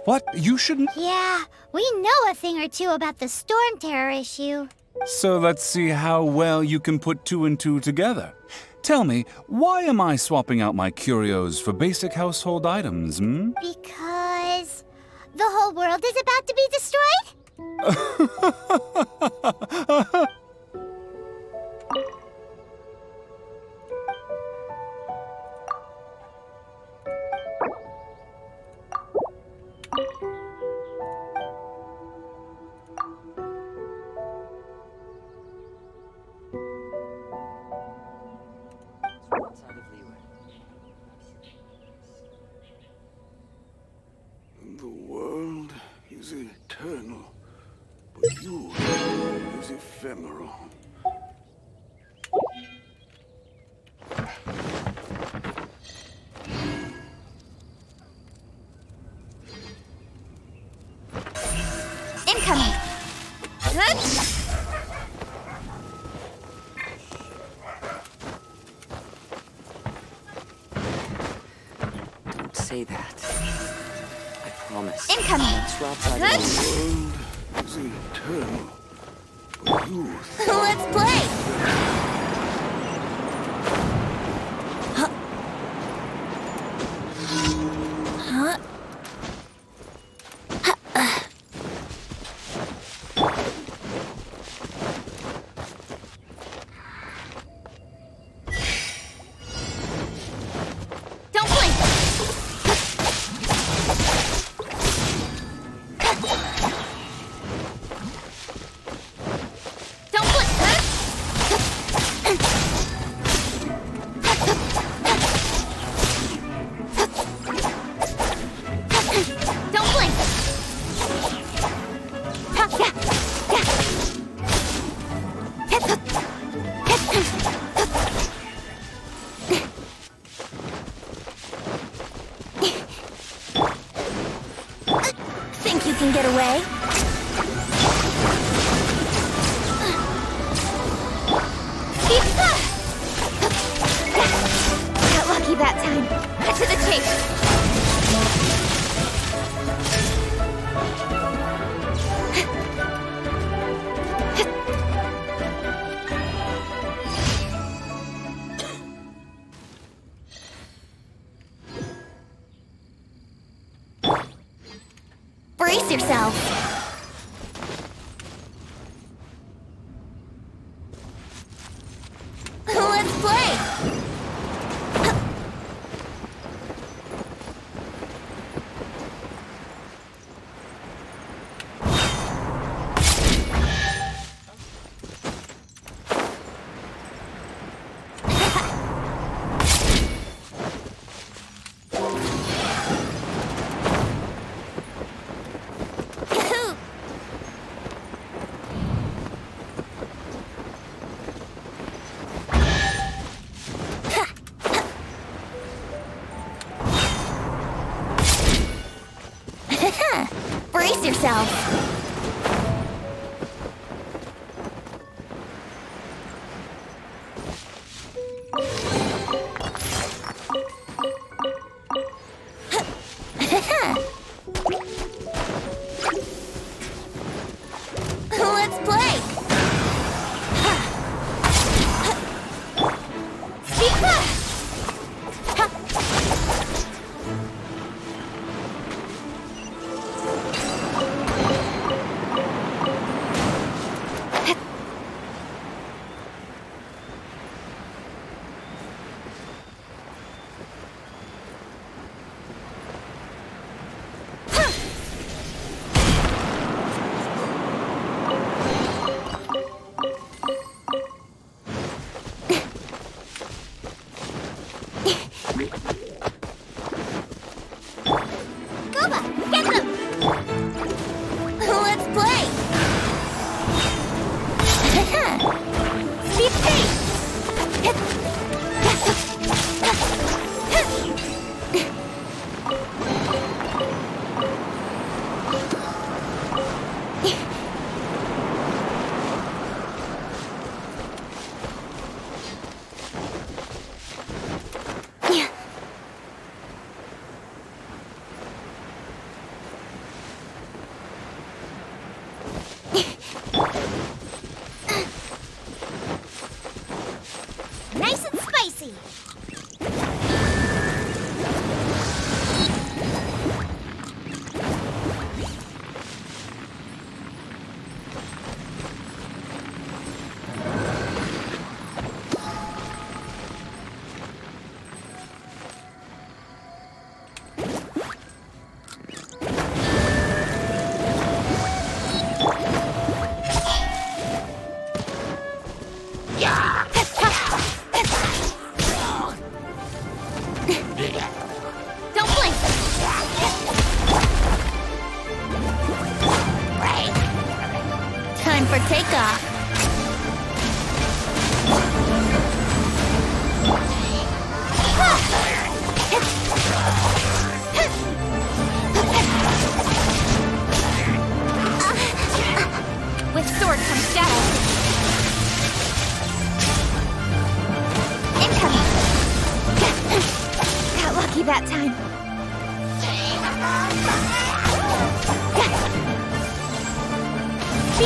What? You shouldn't... Yeah, we know a thing or two about the storm terror issue. So let's see how well you can put two and two together. Tell me, why am I swapping out my curios for basic household items, hmm? Because the whole world is about to be destroyed? The world is eternal, but you is ephemeral. Incoming! Don't say that. I promise. Incoming! Let's rob outside The world is eternal, but you Let's play! Don't blink! Don't blink! Don't blink! Think you can get away? Got lucky that time. Cut to the chase. Brace yourself. Let's play. Brace yourself. Let's play. Nice and spicy. Don't blink. Time for takeoff. With sword comes shadow. Incoming. Got lucky that time. Be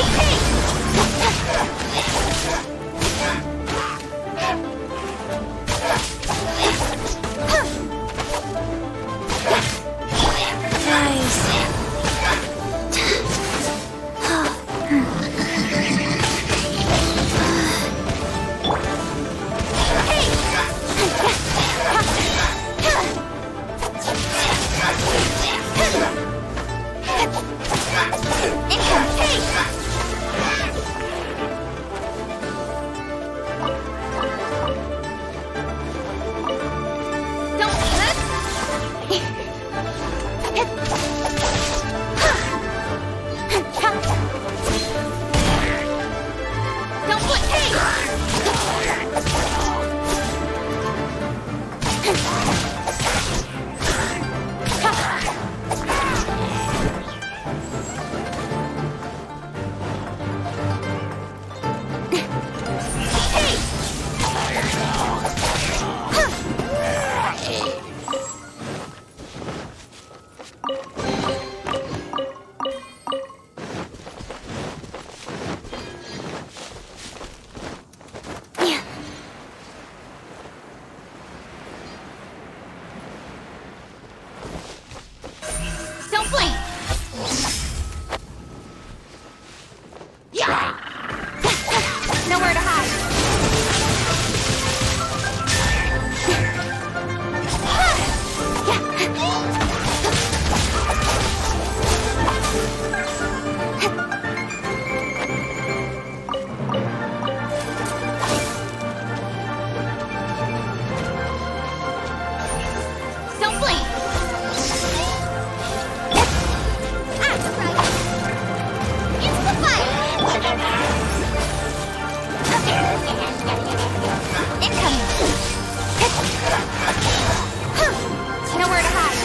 Don't blink! Nowhere to hide. Don't blink! Nowhere to hide.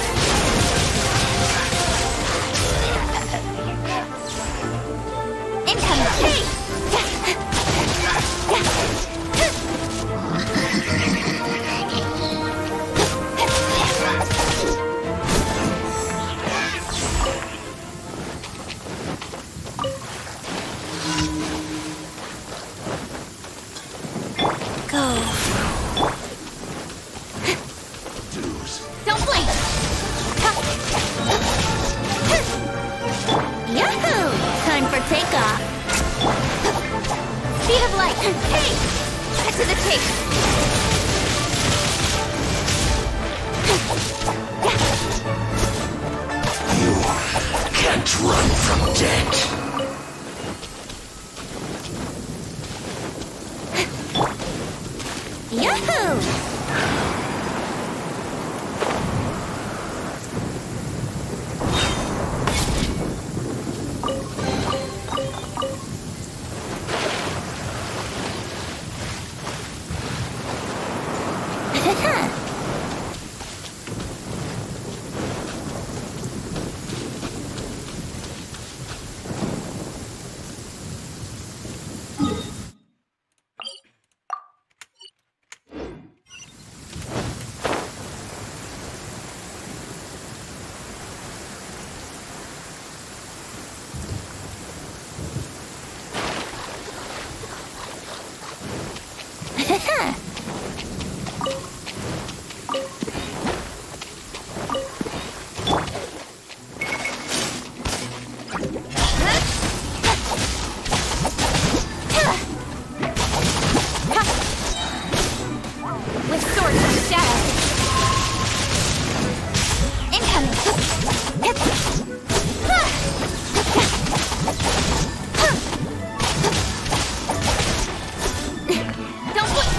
Incoming. Go. Don't blink! Yahoo! Time for takeoff. Speed of light. Hey! Cut to the chase. You can't run from death. Yahoo! With swords from shadow. Incoming. Don't blink.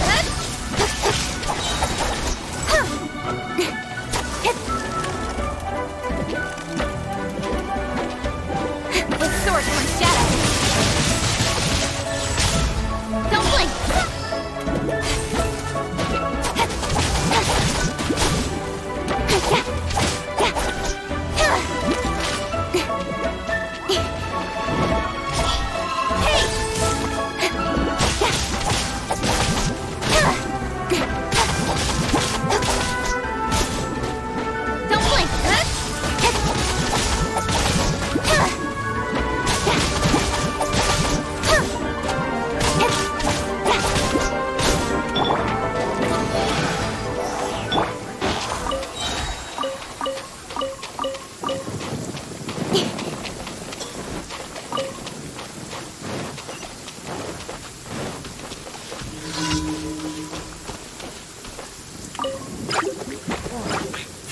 With swords from shadow. Don't blink. Don't blink.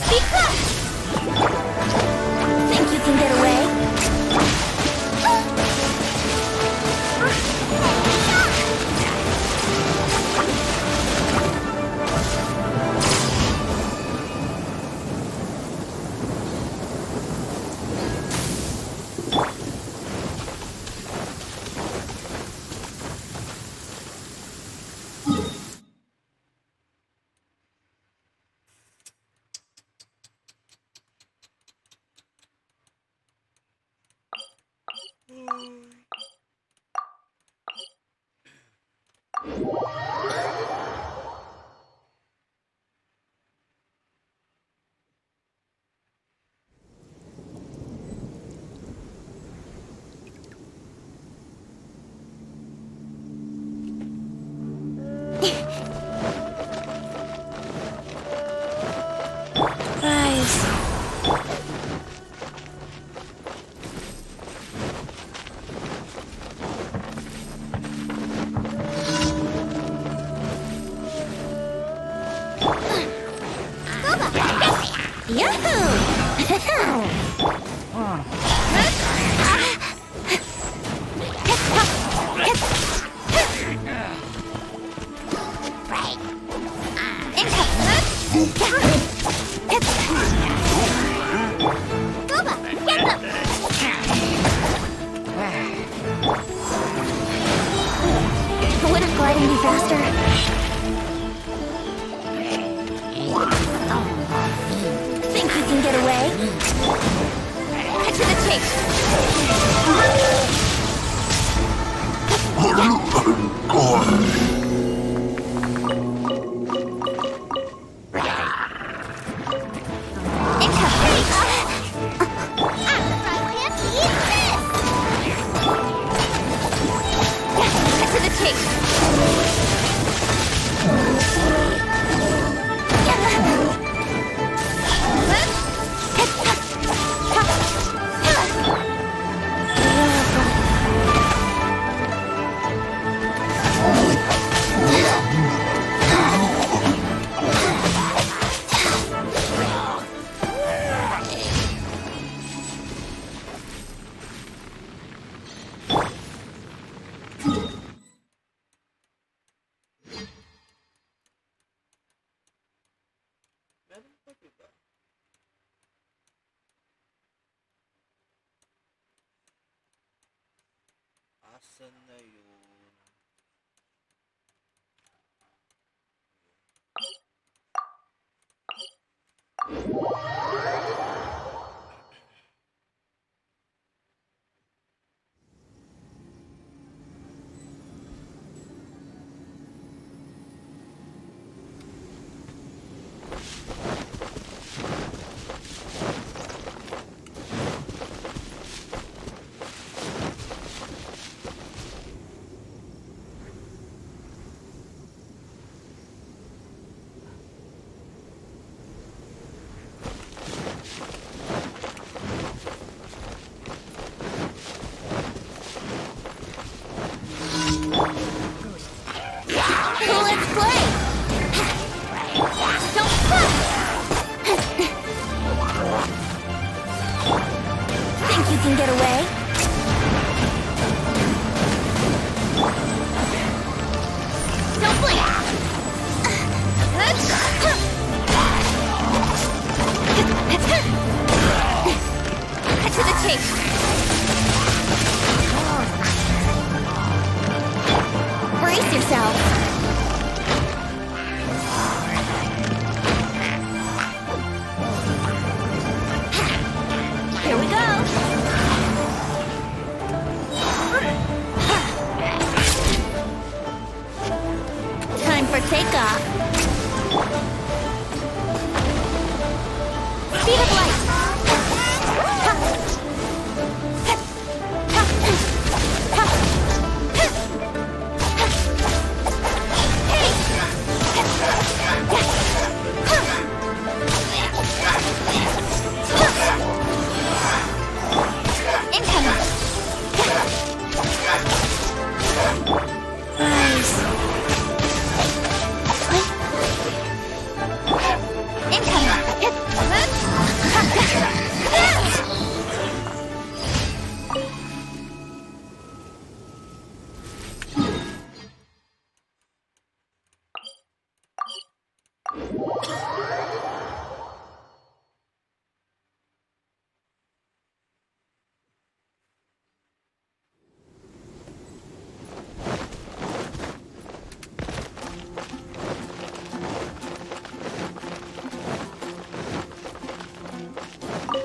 Be quick! Think you can get away? Rise. Wouldn't gliding be faster? Think you can get away? Cut to the chase. Asan na yun? Brace yourself. Here we go. Time for takeoff. Speed of light.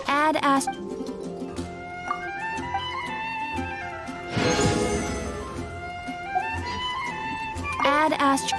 Add ast. Add ast.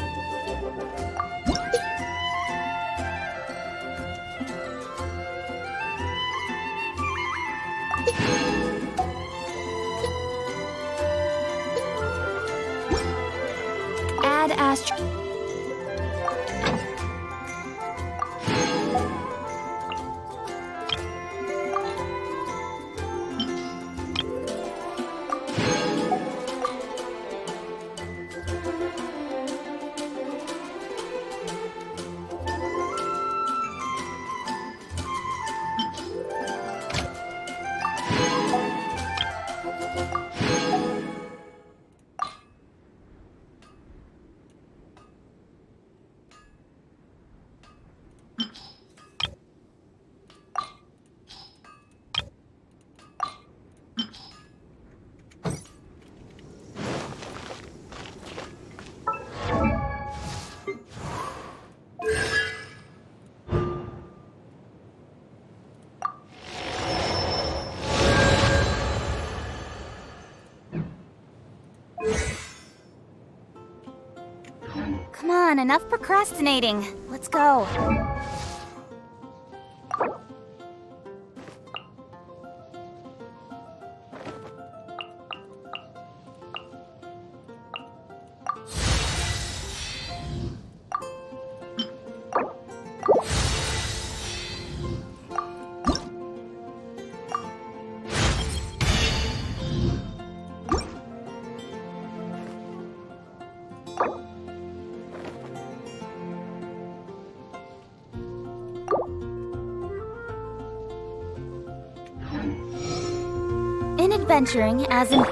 Come on, enough procrastinating. Let's go. In adventuring as an...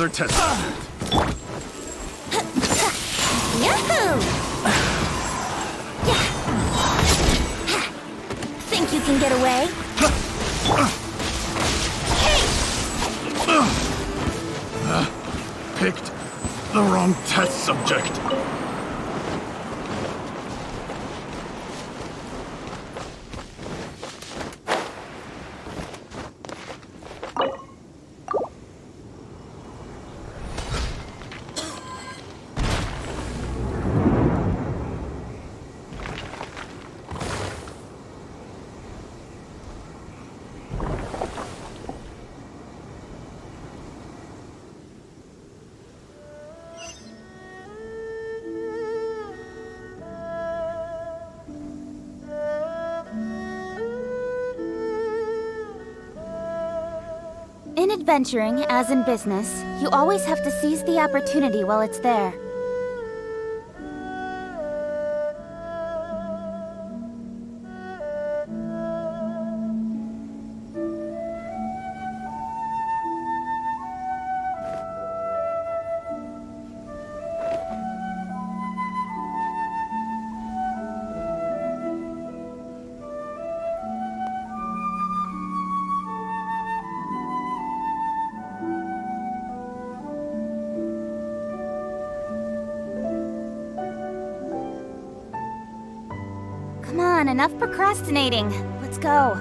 another test subject. Yahoo! Yeah. Think you can get away? Picked the wrong test subject. In adventuring, as in business, you always have to seize the opportunity while it's there. Come on, enough procrastinating. Let's go.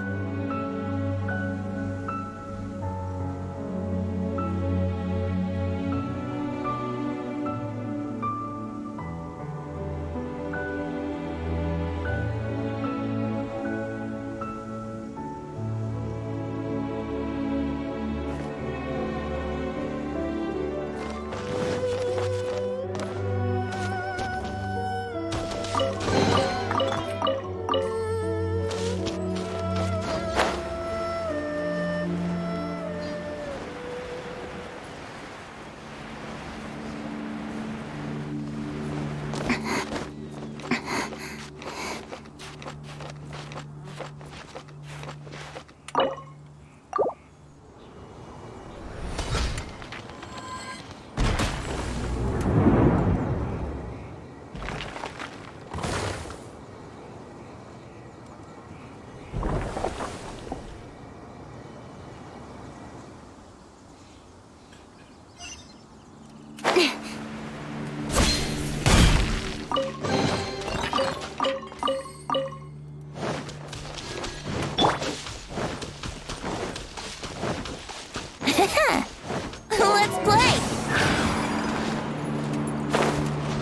Let's play!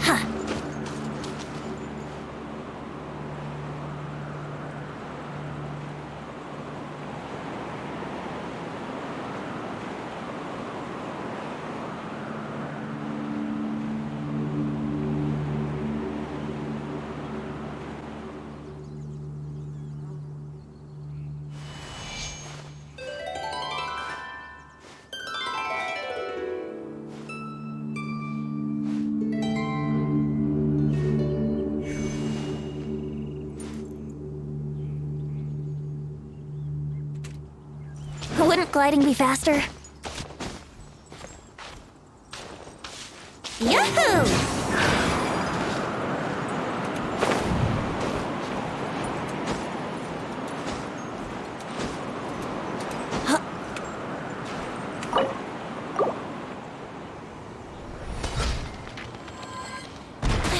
Huh. Wouldn't gliding be faster? Yahoo!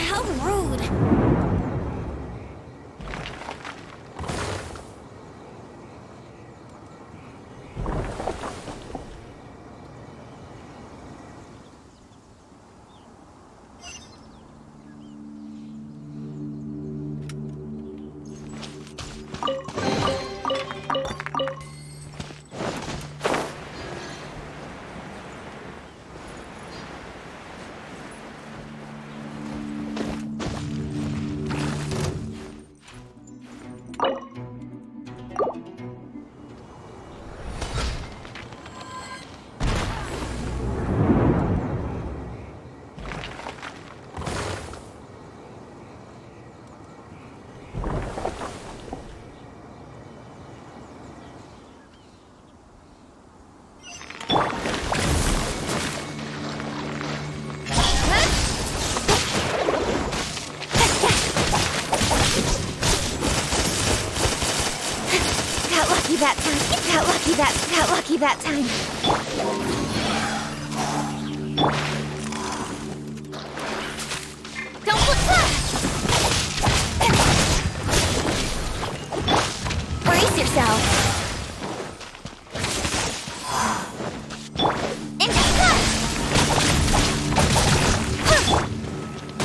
How rude! lucky that time. It got lucky that time. Don't look back! Brace yourself.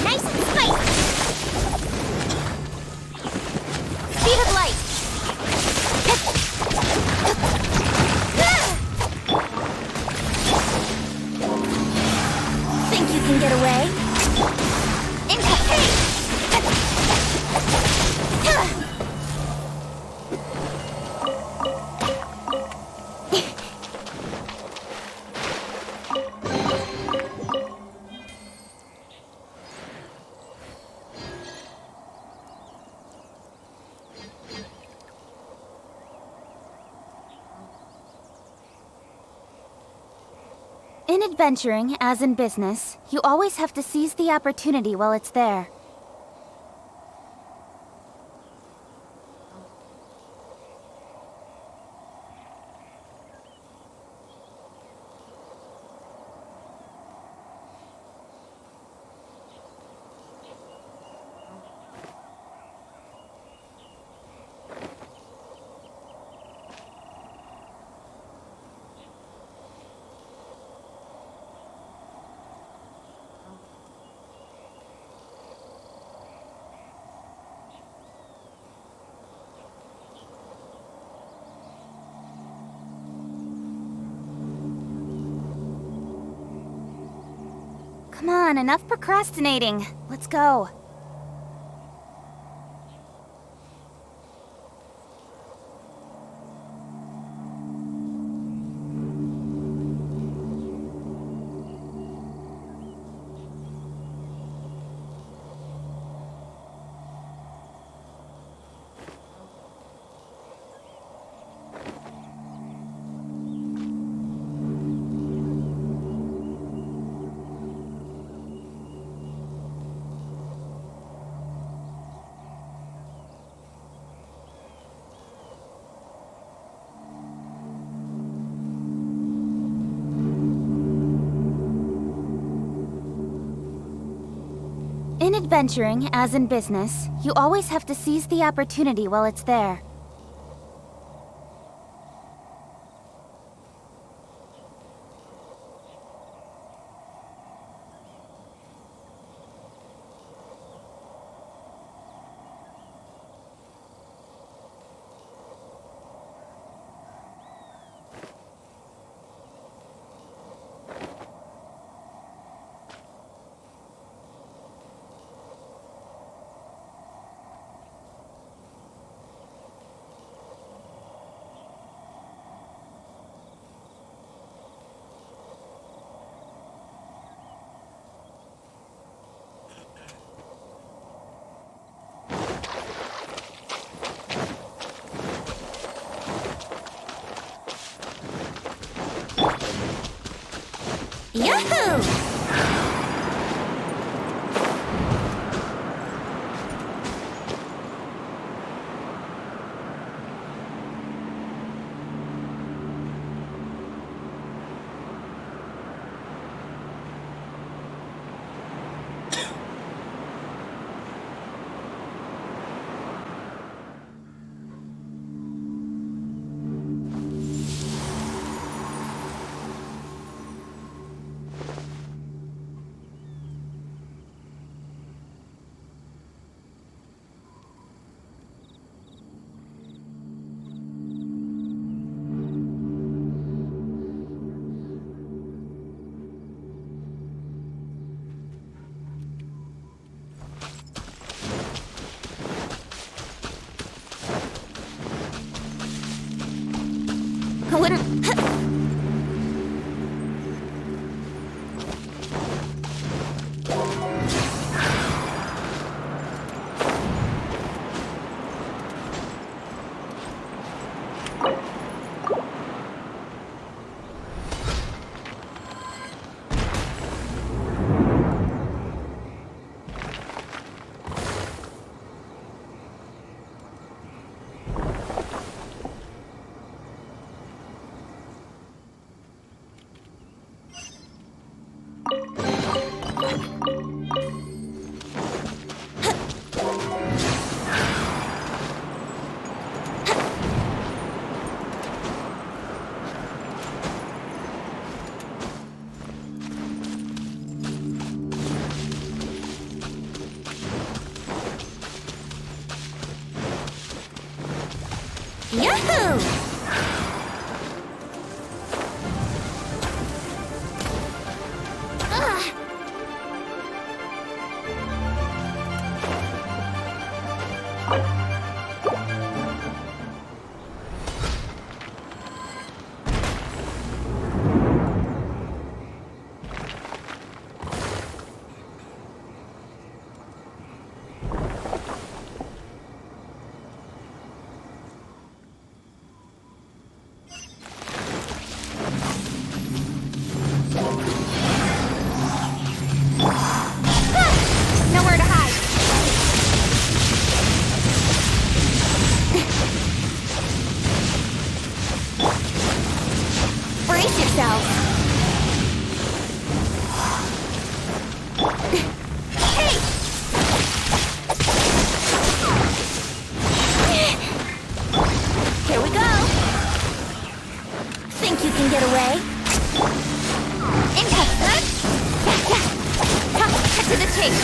Nice and spicy. Speed of light. Think you can get away? In adventuring, as in business, you always have to seize the opportunity while it's there. Come on, enough procrastinating. Let's go. In adventuring, as in business, you always have to seize the opportunity while it's there. Yahoo! What are... Yahoo! Nowhere to hide. Brace yourself. Hey! Here we go. Think you can get away? Impact, huh? Yeah. Cut to the chase.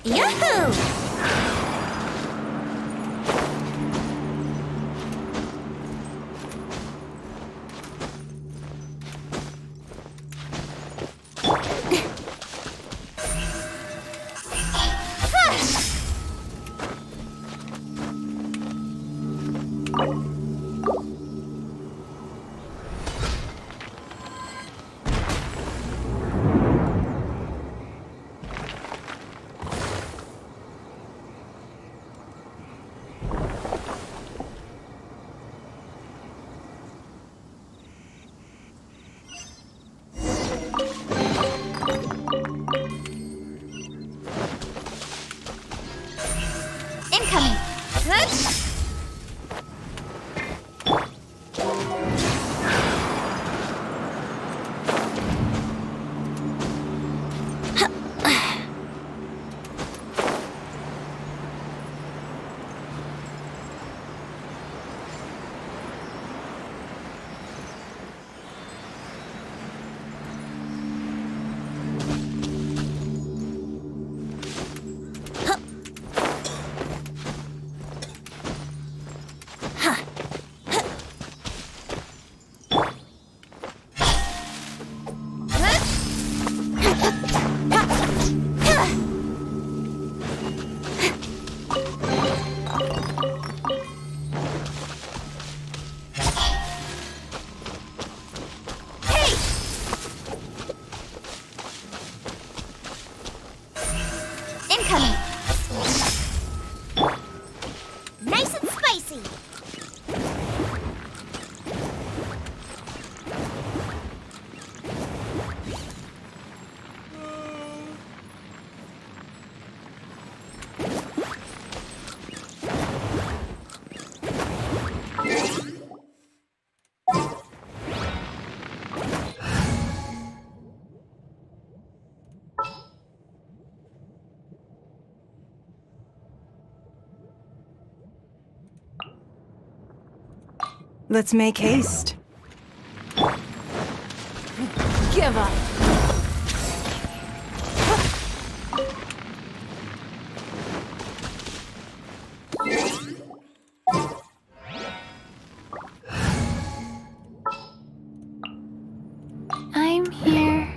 Yahoo! Incoming! Good! Nice and spicy. Let's make haste. Give up. I'm here.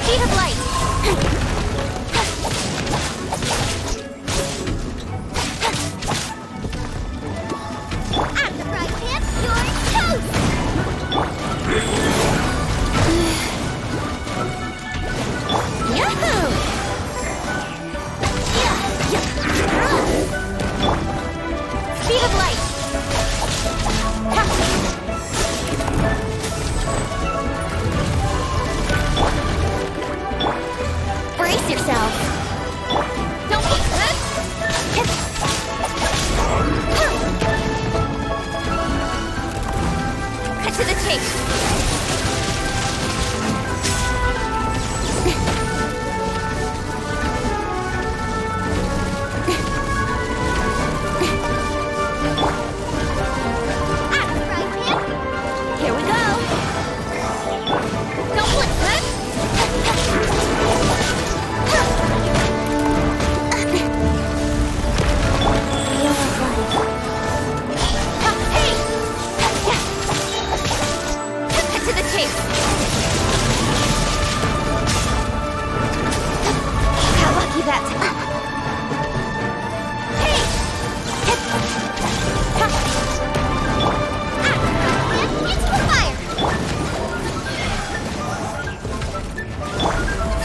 Speed of light. I'm the fry pan, you're toast! Yahoo! Speed of light. Brace yourself. Don't be good. Cut to the chase. Here we go. Don't blink, good. Cut to the chase. How lucky that. Hey! Into the fire!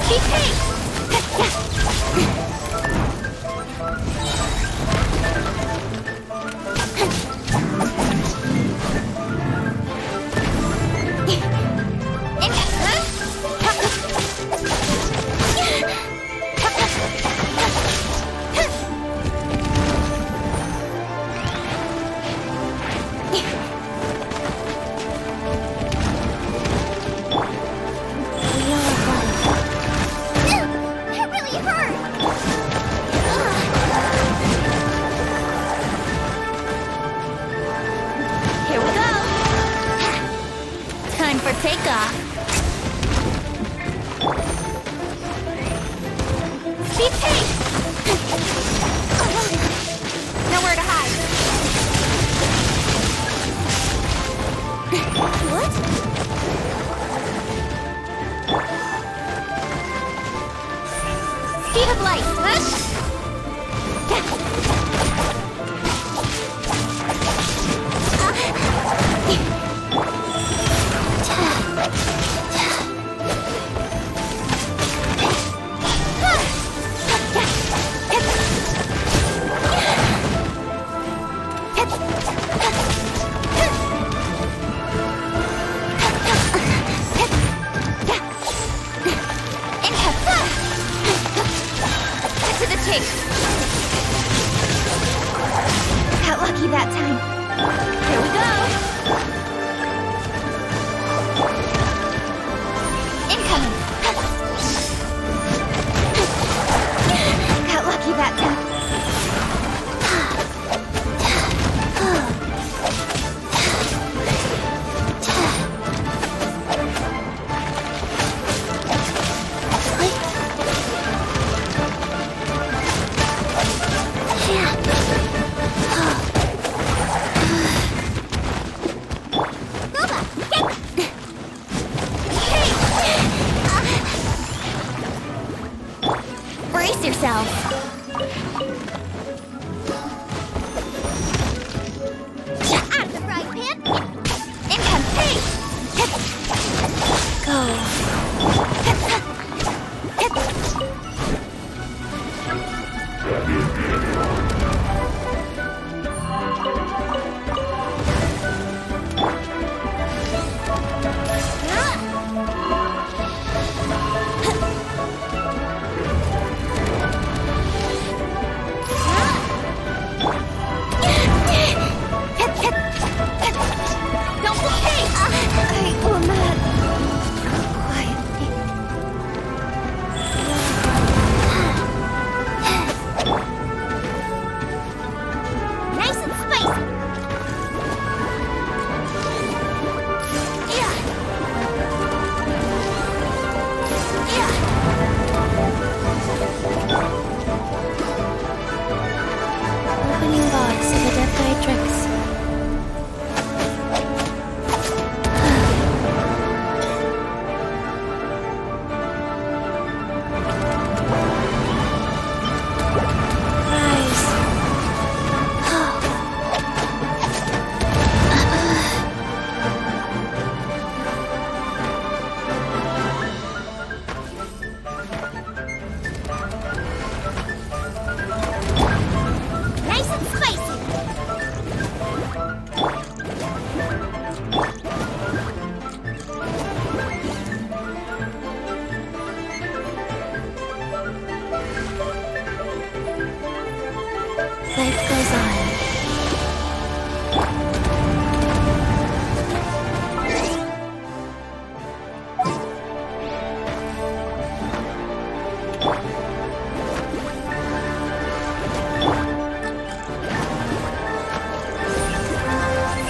Keep pace! It really hurt! Here we go! Time for takeoff! Speed pace! Nowhere to hide! What? Speed of light! To the chase. Got lucky that time. Here we go. Incoming. Got lucky that time.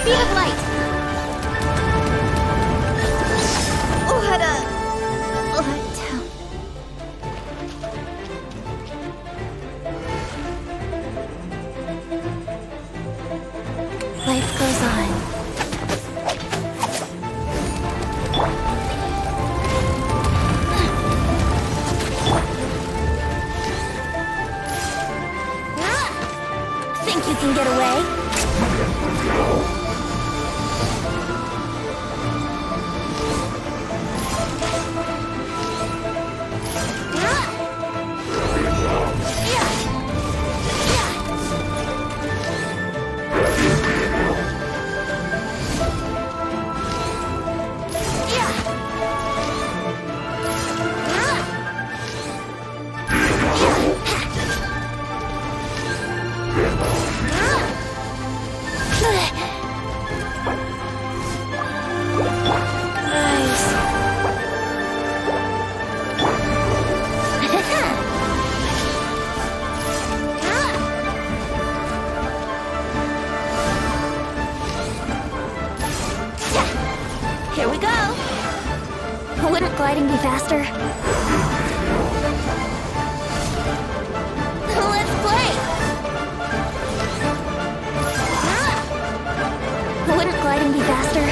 Speed of light! Life goes on. Think you can get away? Here we go! Wouldn't gliding be faster? Let's play! Wouldn't gliding be faster?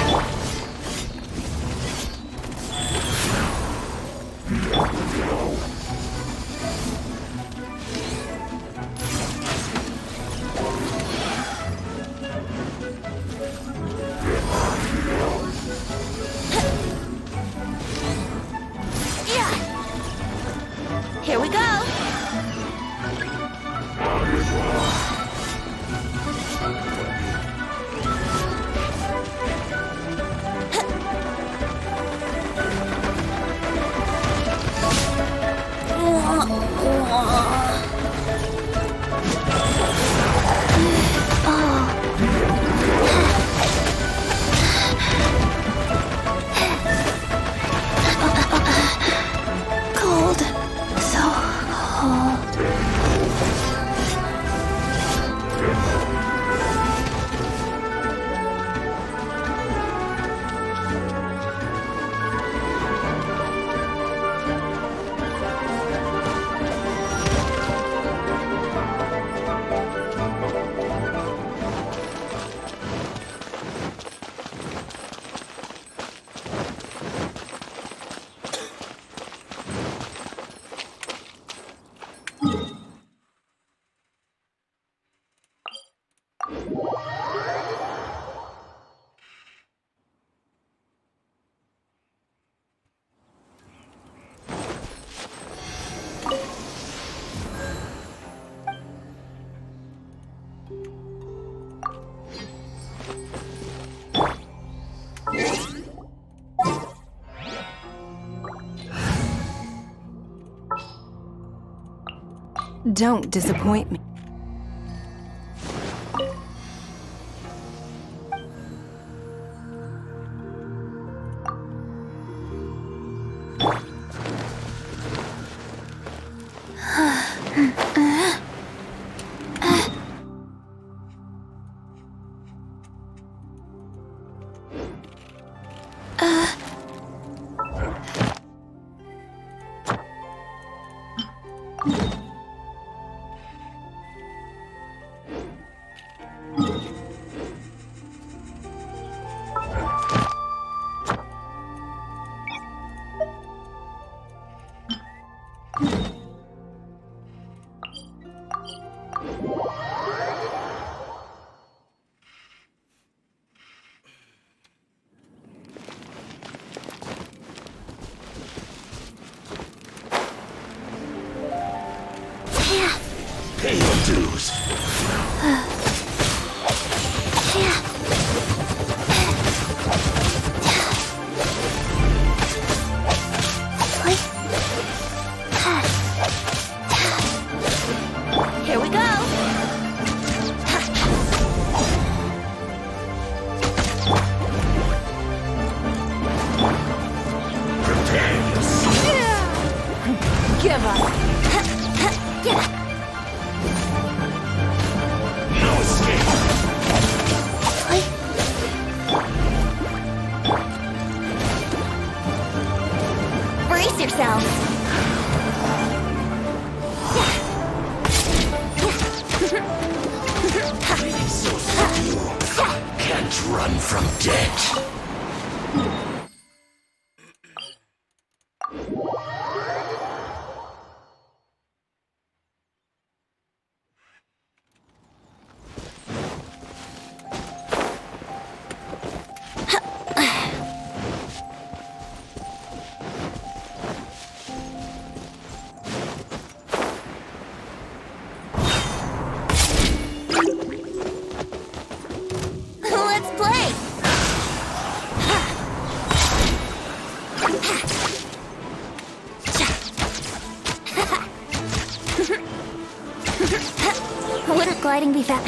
Here we go! Cold. So cold. Don't disappoint me. run from death. Let's play! Wouldn't gliding be fast?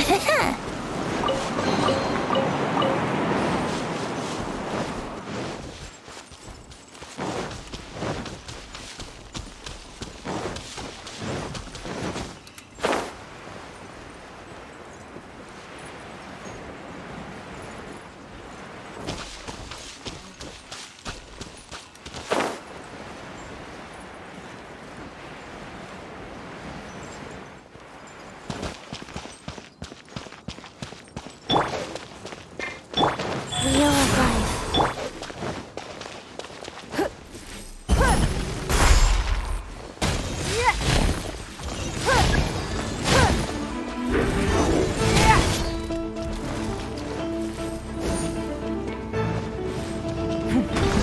Wheel of life.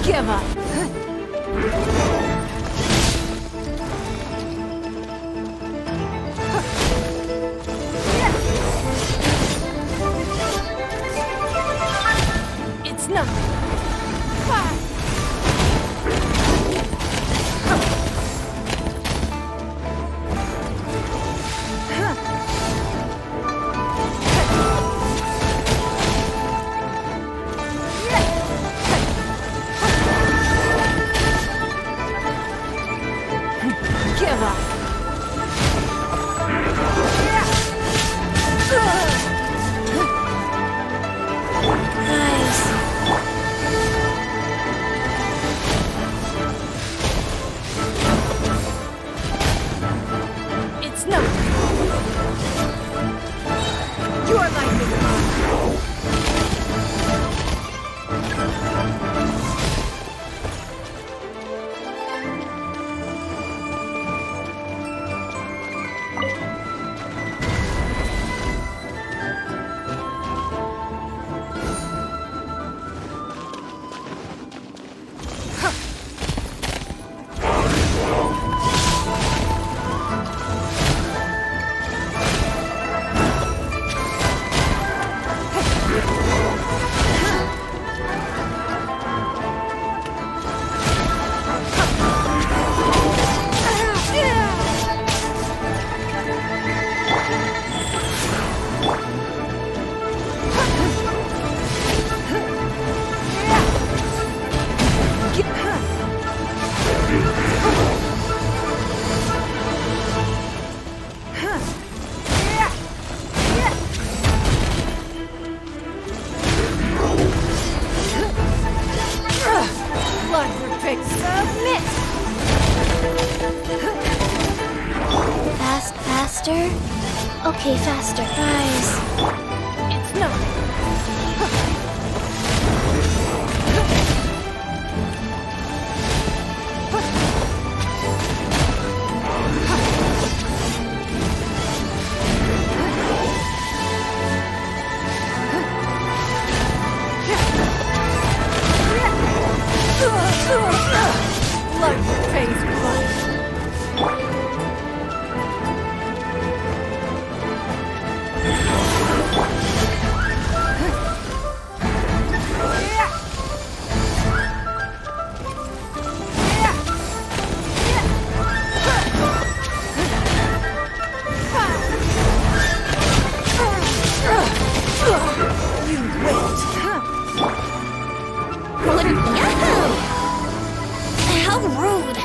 Give up! It's nothing. Give up! Guys. It's nothing. Your life is mine. Blood perfect. Submit! Faster? Okay, faster. Guys. It's nothing. Blood pays blood. You wait. Yahoo! How rude!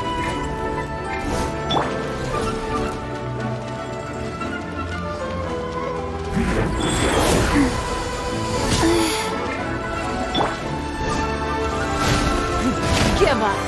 Give up.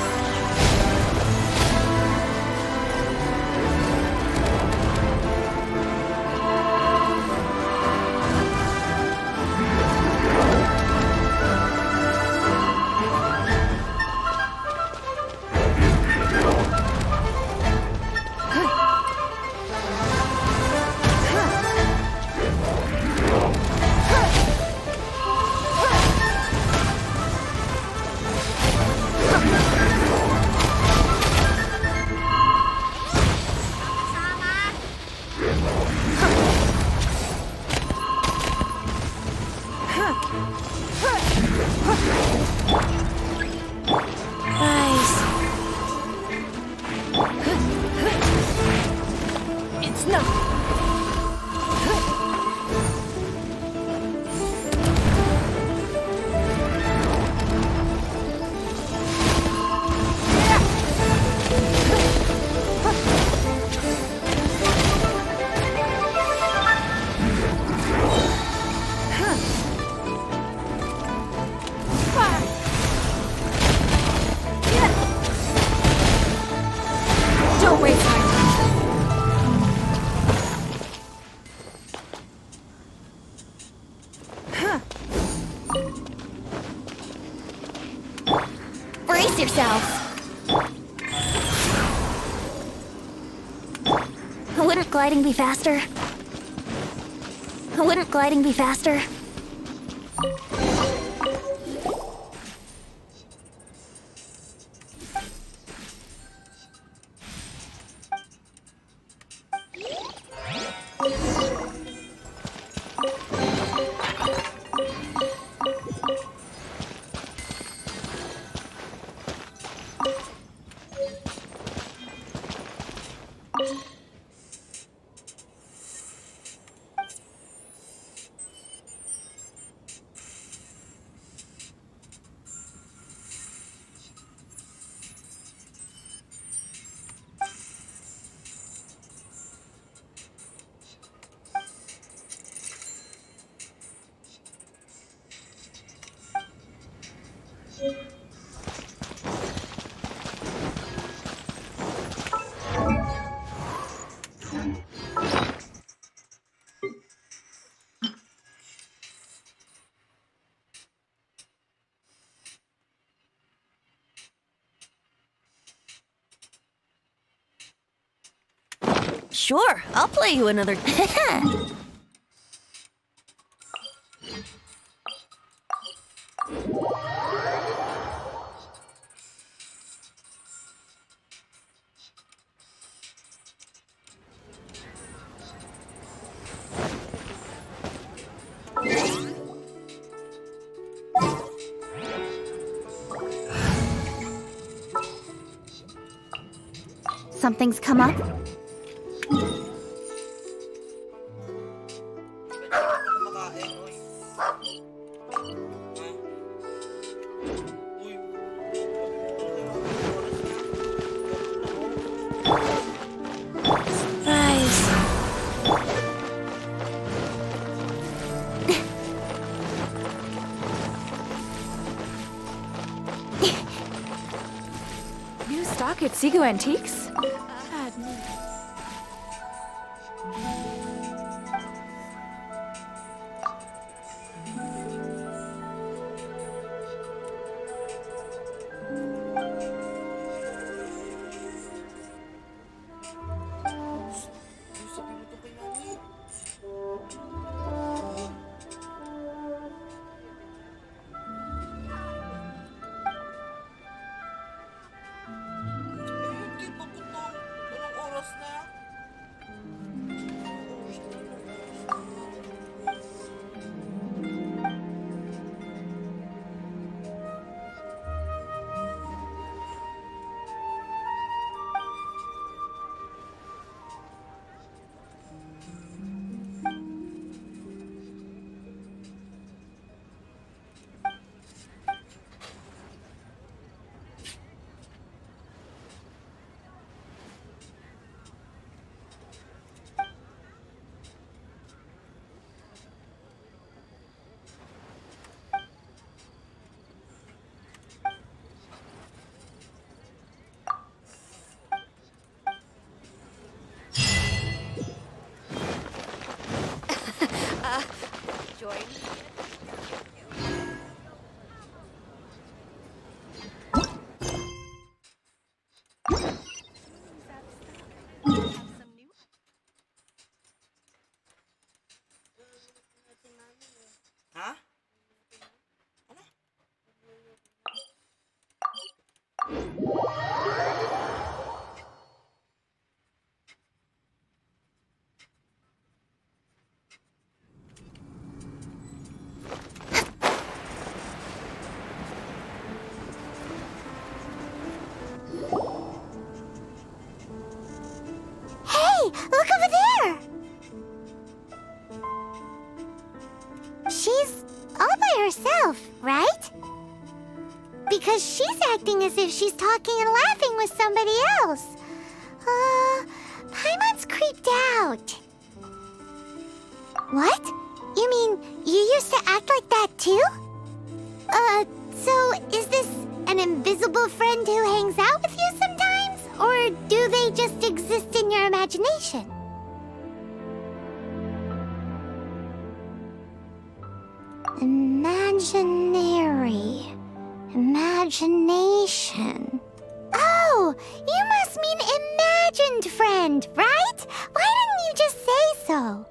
Guys, It's nothing. Don't waste time. brace yourselves. Wouldn't gliding be faster? Wouldn't gliding be faster? Sure, I'll play you another. Something's come up? New stock at Seago Antiques? herself, right? Because she's acting as if she's talking and laughing with somebody else. Paimon's creeped out. What? You mean you used to act like that too? So is this an invisible friend who hangs out with you sometimes? Or do they just exist in your imagination? Imagination. Oh, you must mean imagined friend, right? Why didn't you just say so?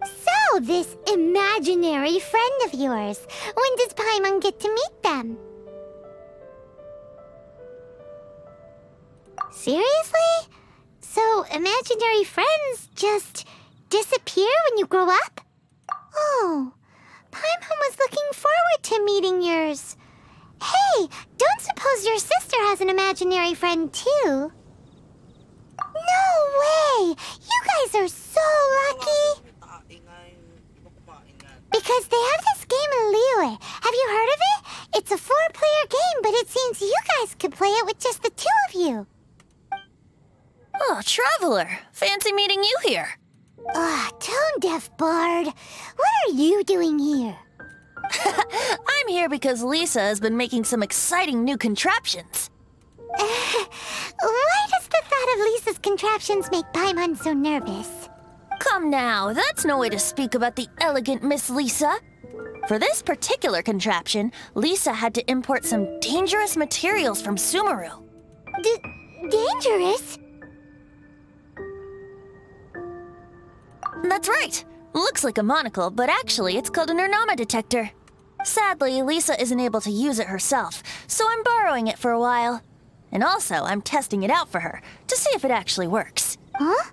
So, this imaginary friend of yours, when does Paimon get to meet them? Seriously? So, imaginary friends just disappear when you grow up? Oh, Paimon was looking forward to meeting yours. Hey, don't suppose your sister has an imaginary friend too? No way! You guys are so lucky! Because they have this game in Liyue. Have you heard of it? It's a 4-player game, but it seems you guys could play it with just the 2 of you. Oh, Traveler. Fancy meeting you here. Tone-deaf bard. What are you doing here? I'm here because Lisa has been making some exciting new contraptions. Why does the thought of Lisa's contraptions make Paimon so nervous? Come now, that's no way to speak about the elegant Miss Lisa. For this particular contraption, Lisa had to import some dangerous materials from Sumeru. Dangerous? That's right. Looks like a monocle, but actually it's called an Ernama detector. Sadly, Lisa isn't able to use it herself, so I'm borrowing it for a while. And also, I'm testing it out for her, to see if it actually works. Huh?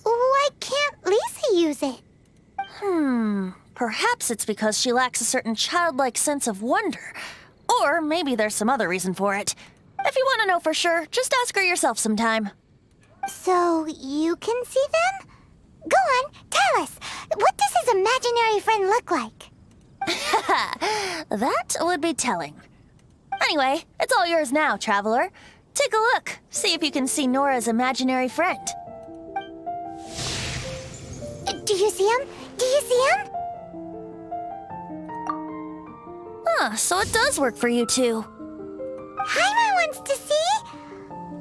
Why can't Lisa use it? Perhaps it's because she lacks a certain childlike sense of wonder. Or maybe there's some other reason for it. If you want to know for sure, just ask her yourself sometime. So, you can see them? Go on, tell us. What does his imaginary friend look like? That would be telling. Anyway, it's all yours now, Traveler. Take a look. See if you can see Nora's imaginary friend. Do you see him? Do you see him? So it does work for you two. Paimon wants to see?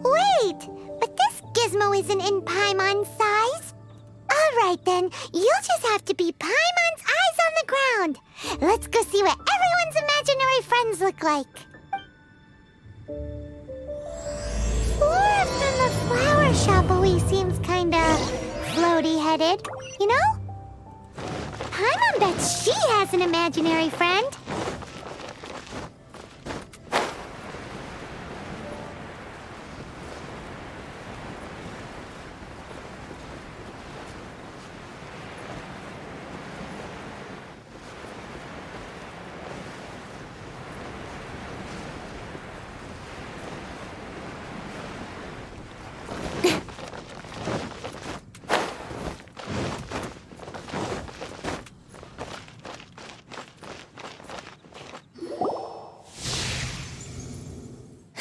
Wait, but this gizmo isn't in Paimon's size. All right then, you'll just have to be Paimon's eyes on the ground. Let's go see what everyone's imaginary friends look like. Flora from the flower shop always seems kinda floaty-headed, you know? Paimon bets she has an imaginary friend.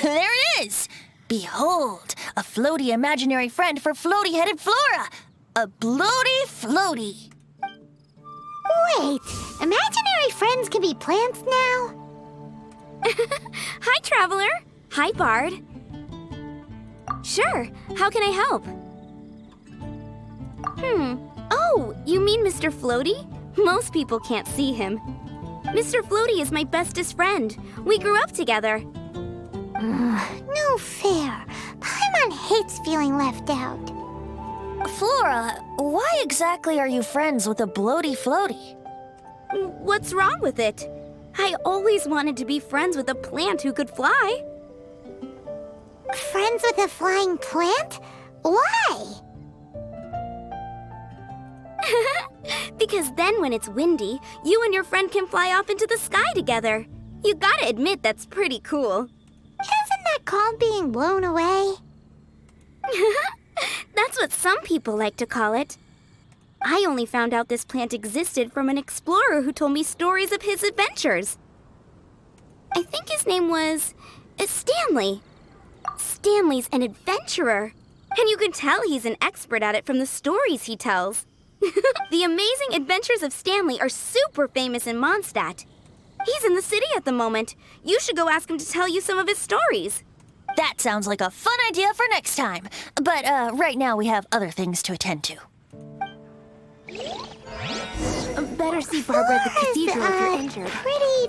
There it is! Behold, a floaty imaginary friend for floaty-headed Flora! A bloaty floaty! Wait, imaginary friends can be plants now? Hi, Traveler. Hi, Bard. Sure, how can I help? Oh, you mean Mr. Floaty? Most people can't see him. Mr. Floaty is my bestest friend. We grew up together. No fair. Paimon hates feeling left out. Flora, why exactly are you friends with a bloaty floaty? What's wrong with it? I always wanted to be friends with a plant who could fly. Friends with a flying plant? Why? Because then when it's windy, you and your friend can fly off into the sky together. You gotta admit that's pretty cool. Isn't that called being blown away? That's what some people like to call it. I only found out this plant existed from an explorer who told me stories of his adventures. I think his name was Stanley. Stanley's an adventurer, and you can tell he's an expert at it from the stories he tells. The amazing adventures of Stanley are super famous in Mondstadt. He's in the city at the moment. You should go ask him to tell you some of his stories. That sounds like a fun idea for next time. But right now we have other things to attend to. Better see Barbara at the cathedral if you're injured. Pretty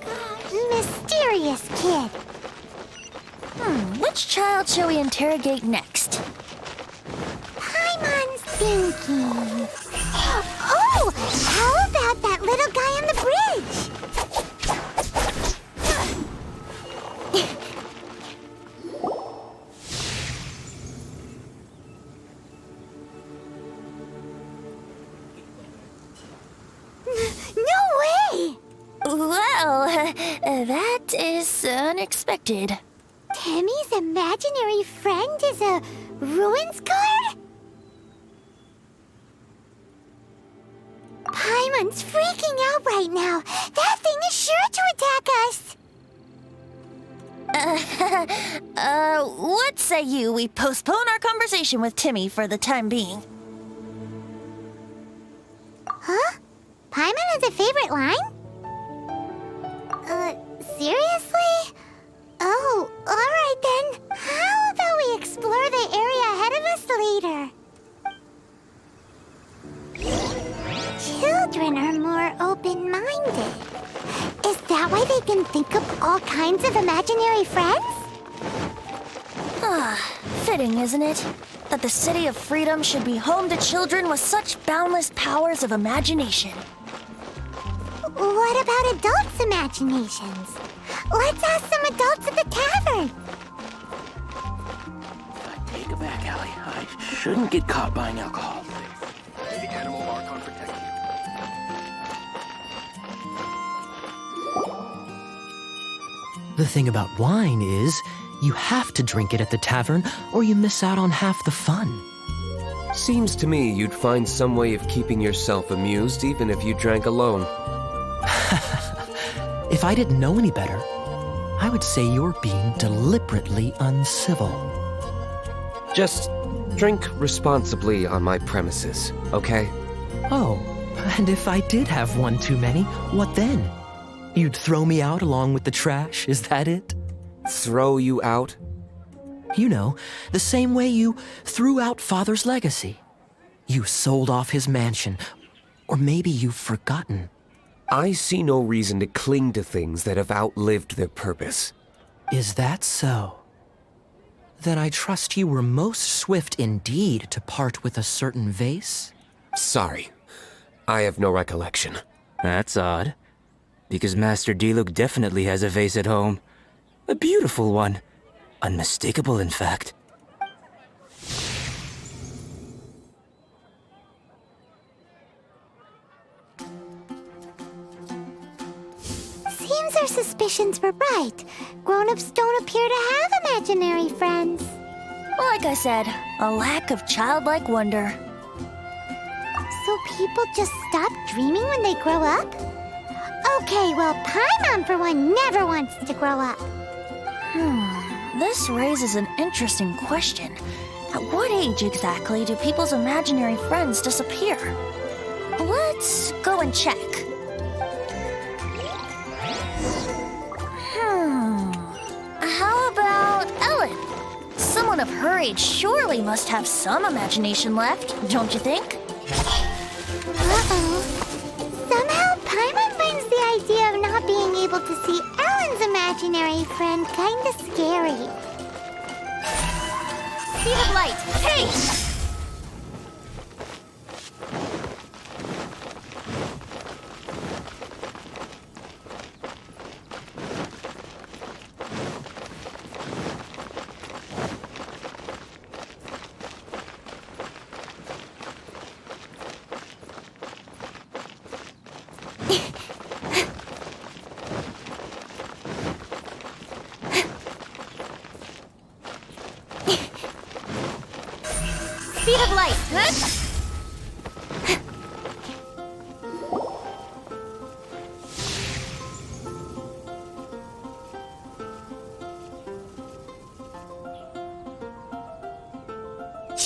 mysterious kid. Which child shall we interrogate next? Paimon's thinking. Oh, how about that little guy on the bridge? No way! Well, that is unexpected. Timmy's imaginary friend is a ruins guard? Paimon's freaking out right now. That thing is sure to attack us. What say you we postpone our conversation with Timmy for the time being? Huh? Paimon has a favorite line? Seriously? Oh, alright then. How about we explore the area ahead of us later? Children are more open-minded. Is that why they can think up all kinds of imaginary friends? Fitting, isn't it? That the City of Freedom should be home to children with such boundless powers of imagination. What about adults' imaginations? Let's ask some adults at the tavern. Take it back, Allie. I shouldn't get caught buying alcohol. The animal mark on protecting you. The thing about wine is, you have to drink it at the tavern or you miss out on half the fun. Seems to me you'd find some way of keeping yourself amused even if you drank alone. If I didn't know any better, I would say you're being deliberately uncivil. Just drink responsibly on my premises, okay? Oh, and if I did have one too many, what then? You'd throw me out along with the trash, is that it? Throw you out? You know, the same way you threw out Father's legacy. You sold off his mansion, or maybe you've forgotten. I see no reason to cling to things that have outlived their purpose. Is that so? Then I trust you were most swift indeed to part with a certain vase? Sorry, I have no recollection. That's odd, because Master Diluc definitely has a vase at home. A beautiful one. Unmistakable, in fact. Seems our suspicions were right. Grown-ups don't appear to have imaginary friends. Like I said, a lack of childlike wonder. So people just stop dreaming when they grow up? Okay, well, Paimon, for one, never wants to grow up. This raises an interesting question. At what age exactly do people's imaginary friends disappear? Let's go and check. How about Ellen? Someone of her age surely must have some imagination left, don't you think? Uh-oh. Somehow Paimon finds the idea of not being able to see Ellen's imaginary friend kinda scary. Speed of light. Hey!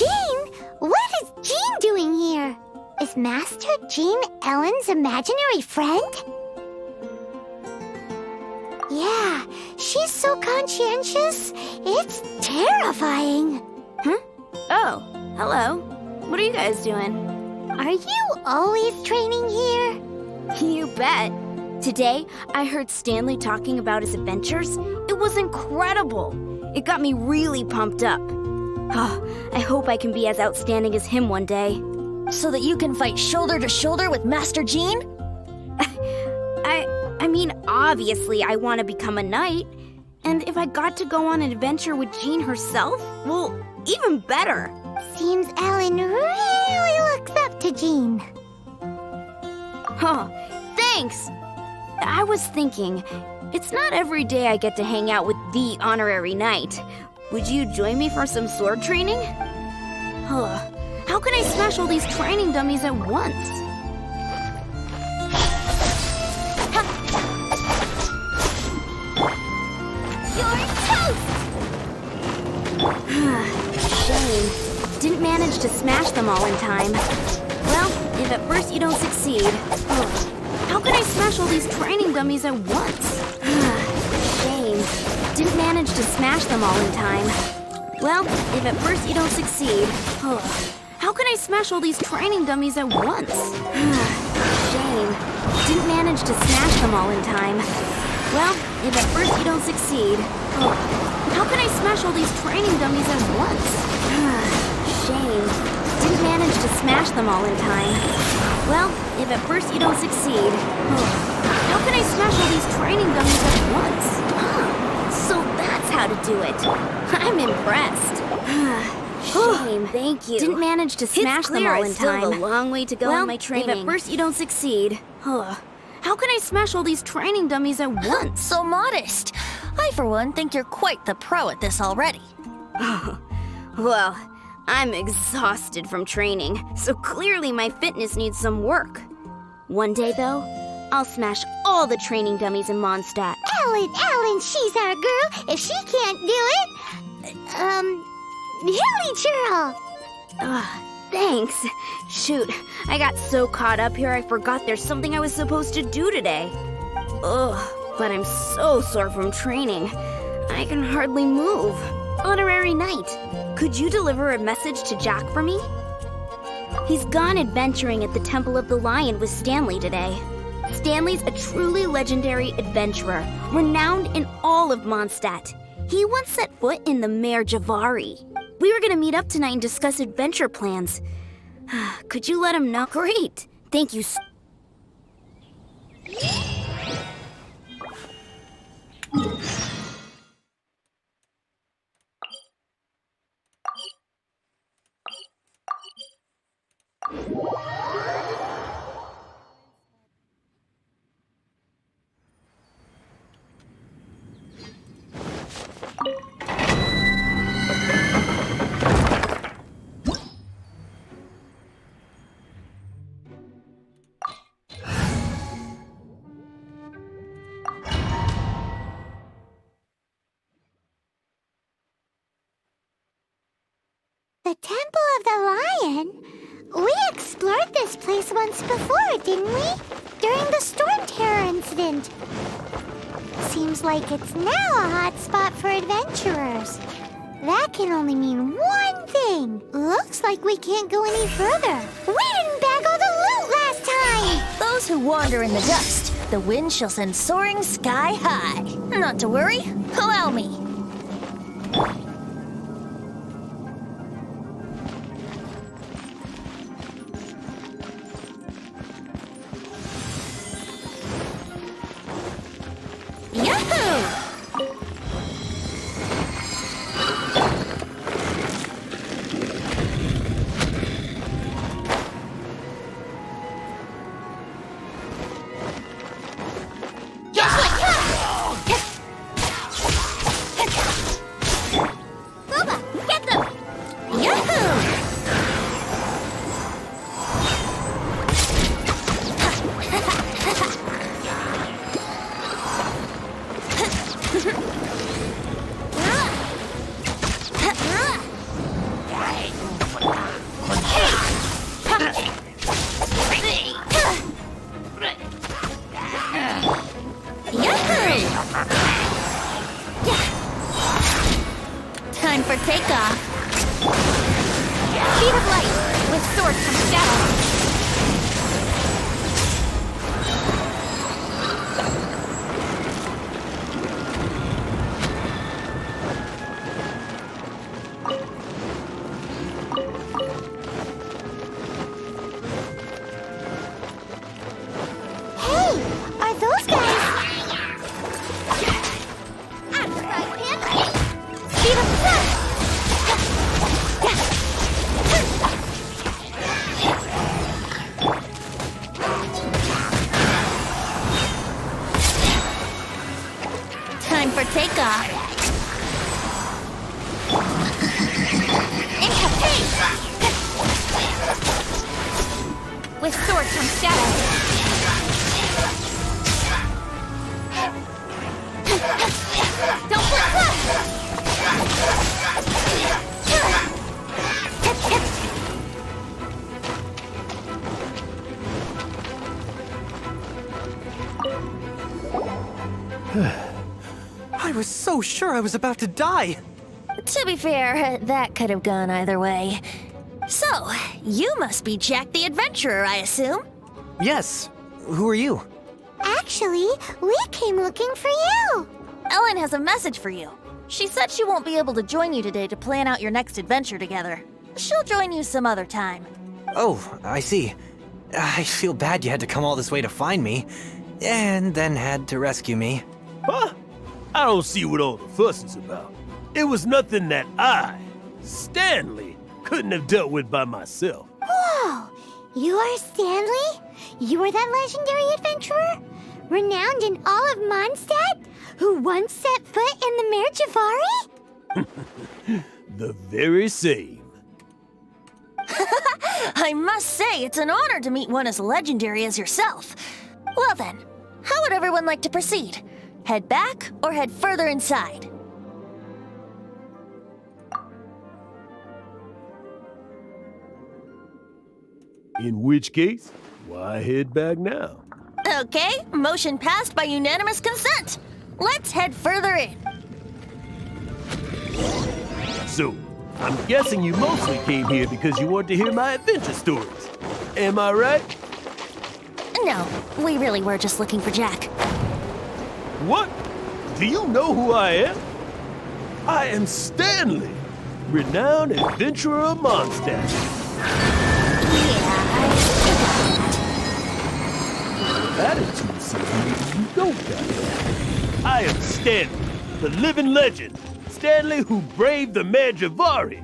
Jean? What is Jean doing here? Is Master Jean Ellen's imaginary friend? Yeah, she's so conscientious. It's terrifying. Huh? Oh, hello. What are you guys doing? Are you always training here? You bet. Today, I heard Stanley talking about his adventures. It was incredible. It got me really pumped up. Oh, I hope I can be as outstanding as him one day. So that you can fight shoulder to shoulder with Master Jean? I mean, obviously I want to become a knight. And if I got to go on an adventure with Jean herself, well, even better. Seems Ellen really looks up to Jean. Huh, thanks! I was thinking, it's not every day I get to hang out with the honorary knight. Would you join me for some sword training? Huh, how can I smash all these training dummies at once? You're toast! Shame. Didn't manage to smash them all in time. Well, if at first you don't succeed... How can I smash all these training dummies at once? Shame. Didn't manage to smash them all in time. Well, if at first you don't succeed... How can I smash all these training dummies at once? Shame. Didn't manage to smash them all in time. Well, if at first you don't succeed... How can I smash all these training dummies at once? Shame. Didn't manage to smash them all in time. Well, if at first you don't succeed... How can I smash all these training dummies at once? So that's how to do it. I'm impressed. Shame. Thank you. Didn't manage to smash them all in time. Still a long way to go in my training. If at first you don't succeed... How can I smash all these training dummies at once? So modest. I, for one, think you're quite the pro at this already. Well, I'm exhausted from training, so clearly my fitness needs some work. One day, though, I'll smash all the training dummies in Mondstadt. Ellen, she's our girl. If she can't do it, Hilly Churl. Thanks. Shoot, I got so caught up here I forgot there's something I was supposed to do today. But I'm so sore from training. I can hardly move. Honorary Knight, could you deliver a message to Jack for me? He's gone adventuring at the Temple of the Lion with Stanley today. Stanley's a truly legendary adventurer, renowned in all of Mondstadt. He once set foot in the Mare Javari. We were gonna meet up tonight and discuss adventure plans. Could you let him know? Great! Thank you so The Temple of the Lion? We explored this place once before, didn't we? During the Storm Terror incident. Seems like it's now a hot spot for adventurers. That can only mean one thing. Looks like we can't go any further. We didn't bag all the loot last time! Those who wander in the dust, the wind shall send soaring sky high. Not to worry, allow me. takeoff. Speed of light, with source from shadow. Hey, are those guys? Speed of sun! Time for takeoff. With source from shadow. Don't flip! I was so sure I was about to die. To be fair, that could have gone either way. So, you must be Jack the Adventurer, I assume? Yes. Who are you? Actually, we came looking for you. Ellen has a message for you. She said she won't be able to join you today to plan out your next adventure together. She'll join you some other time. Oh, I see. I feel bad you had to come all this way to find me, and then had to rescue me. Huh? I don't see what all the fuss is about. It was nothing that I, Stanley, couldn't have dealt with by myself. Whoa! You are Stanley? You are that legendary adventurer? Renowned in all of Mondstadt? Who once set foot in the Mare Javari? The very same. I must say, it's an honor to meet one as legendary as yourself. Well then, how would everyone like to proceed? Head back or head further inside? In which case, why head back now? Okay, motion passed by unanimous consent. Let's head further in. So, I'm guessing you mostly came here because you want to hear my adventure stories. Am I right? No, we really were just looking for Jack. What? Do you know who I am? I am Stanley, renowned adventurer of Mondstadt. Attitude says maybe you don't got it. I am Stanley, the living legend. Stanley who braved the Mare Javari.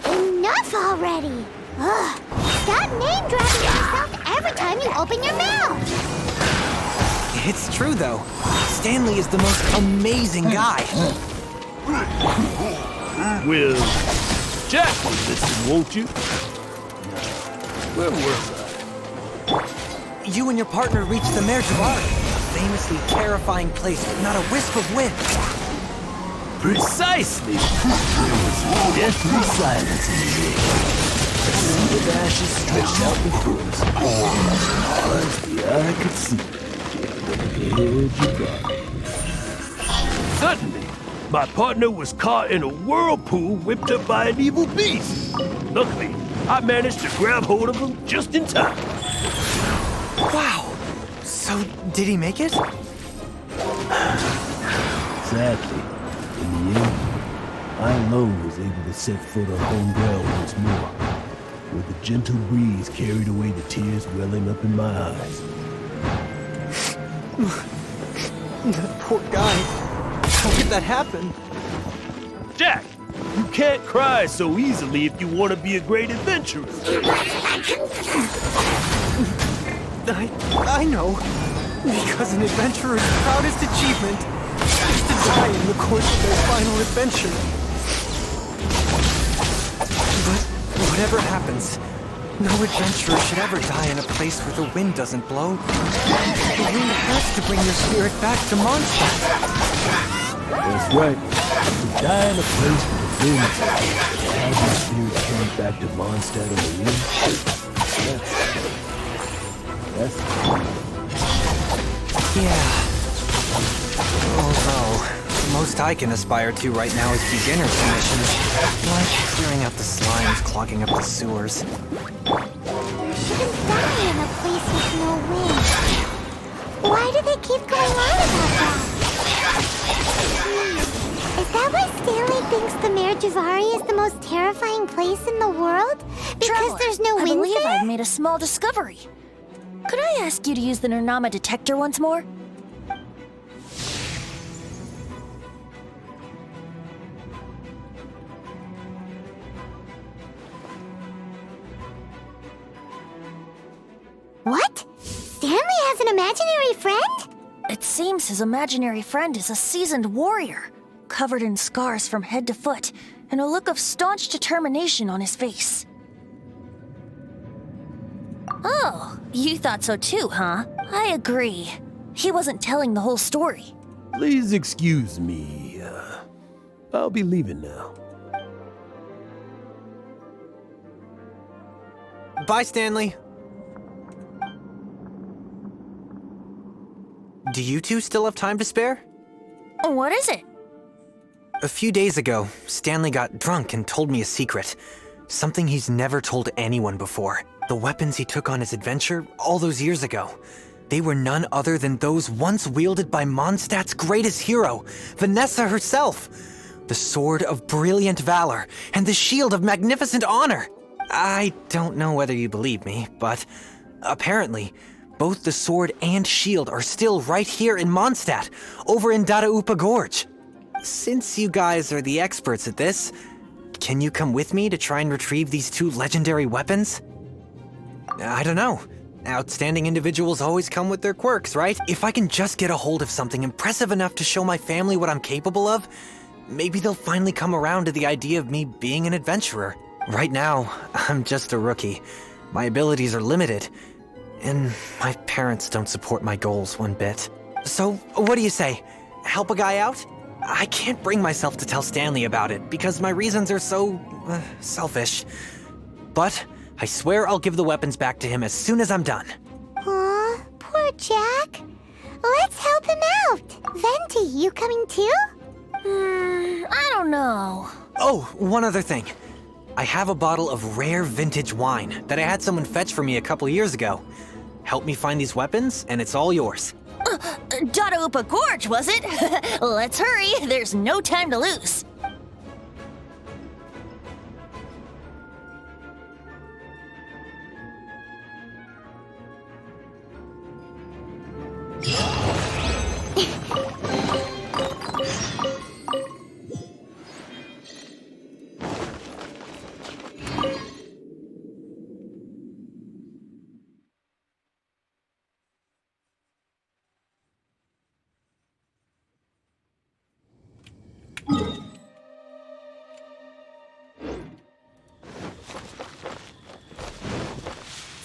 Enough already! Ugh! Stop name-dropping yourself every time you open your mouth! It's true, though. Stanley is the most amazing guy. Well, Jack will listen, won't you? Where was I? You and your partner reached the Mare Javari, a famously terrifying place with not a wisp of wind. Precisely! There was deathly silence in the air. A sea of ashes stretched out before us, as far as the eye could see. The Javari. Suddenly, my partner was caught in a whirlpool whipped up by an evil beast. Luckily, I managed to grab hold of him just in time. Wow! So, did he make it? Sadly, in the end, I alone was able to set foot on home ground once more, where the gentle breeze carried away the tears welling up in my eyes. That poor guy. How could that happen? Jack, you can't cry so easily if you want to be a great adventurer. I know. Because an adventurer's proudest achievement is to die in the course of their final adventure. But whatever happens, no adventurer should ever die in a place where the wind doesn't blow. The wind has to bring your spirit back to Mondstadt. That's right. To die in a place where the wind and have your spirit carried back to Mondstadt on the wind. That's Yeah. Although, most I can aspire to right now is beginner's conditions, like clearing out the slimes clogging up the sewers. You shouldn't die in a place with no wind. Why do they keep going on about that? Is that why Stanley thinks the Mare Javari is the most terrifying place in the world? Because Traveler, there's no I wind believe there? I've made a small discovery. Could I ask you to use the Nernama detector once more? What? Stanley has an imaginary friend? It seems his imaginary friend is a seasoned warrior, covered in scars from head to foot, and a look of staunch determination on his face. Oh, you thought so too, huh? I agree. He wasn't telling the whole story. Please excuse me. I'll be leaving now. Bye, Stanley. Do you two still have time to spare? What is it? A few days ago, Stanley got drunk and told me a secret. Something he's never told anyone before. The weapons he took on his adventure all those years ago. They were none other than those once wielded by Mondstadt's greatest hero, Vanessa herself. The Sword of Brilliant Valor and the Shield of Magnificent Honor. I don't know whether you believe me, but apparently, both the sword and shield are still right here in Mondstadt, over in Dadaupa Gorge. Since you guys are the experts at this, can you come with me to try and retrieve these two legendary weapons? I don't know. Outstanding individuals always come with their quirks, right? If I can just get a hold of something impressive enough to show my family what I'm capable of, maybe they'll finally come around to the idea of me being an adventurer. Right now, I'm just a rookie. My abilities are limited, and my parents don't support my goals one bit. So, what do you say? Help a guy out? I can't bring myself to tell Stanley about it because my reasons are so selfish. But I swear I'll give the weapons back to him as soon as I'm done. Aw, poor Jack. Let's help him out. Venti, you coming too? I don't know. Oh, one other thing. I have a bottle of rare vintage wine that I had someone fetch for me a couple years ago. Help me find these weapons, and it's all yours. Dadaupa Gorge, was it? Let's hurry, there's no time to lose.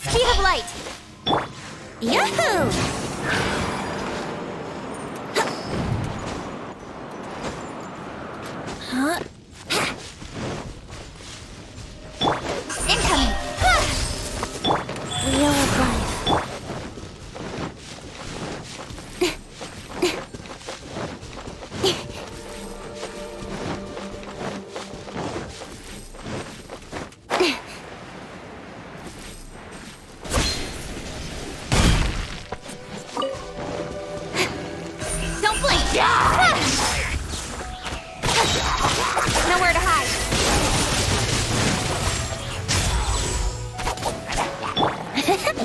Speed of light! Yahoo! Huh? Incoming! Wheel of life. Don't blink! Nowhere to hide.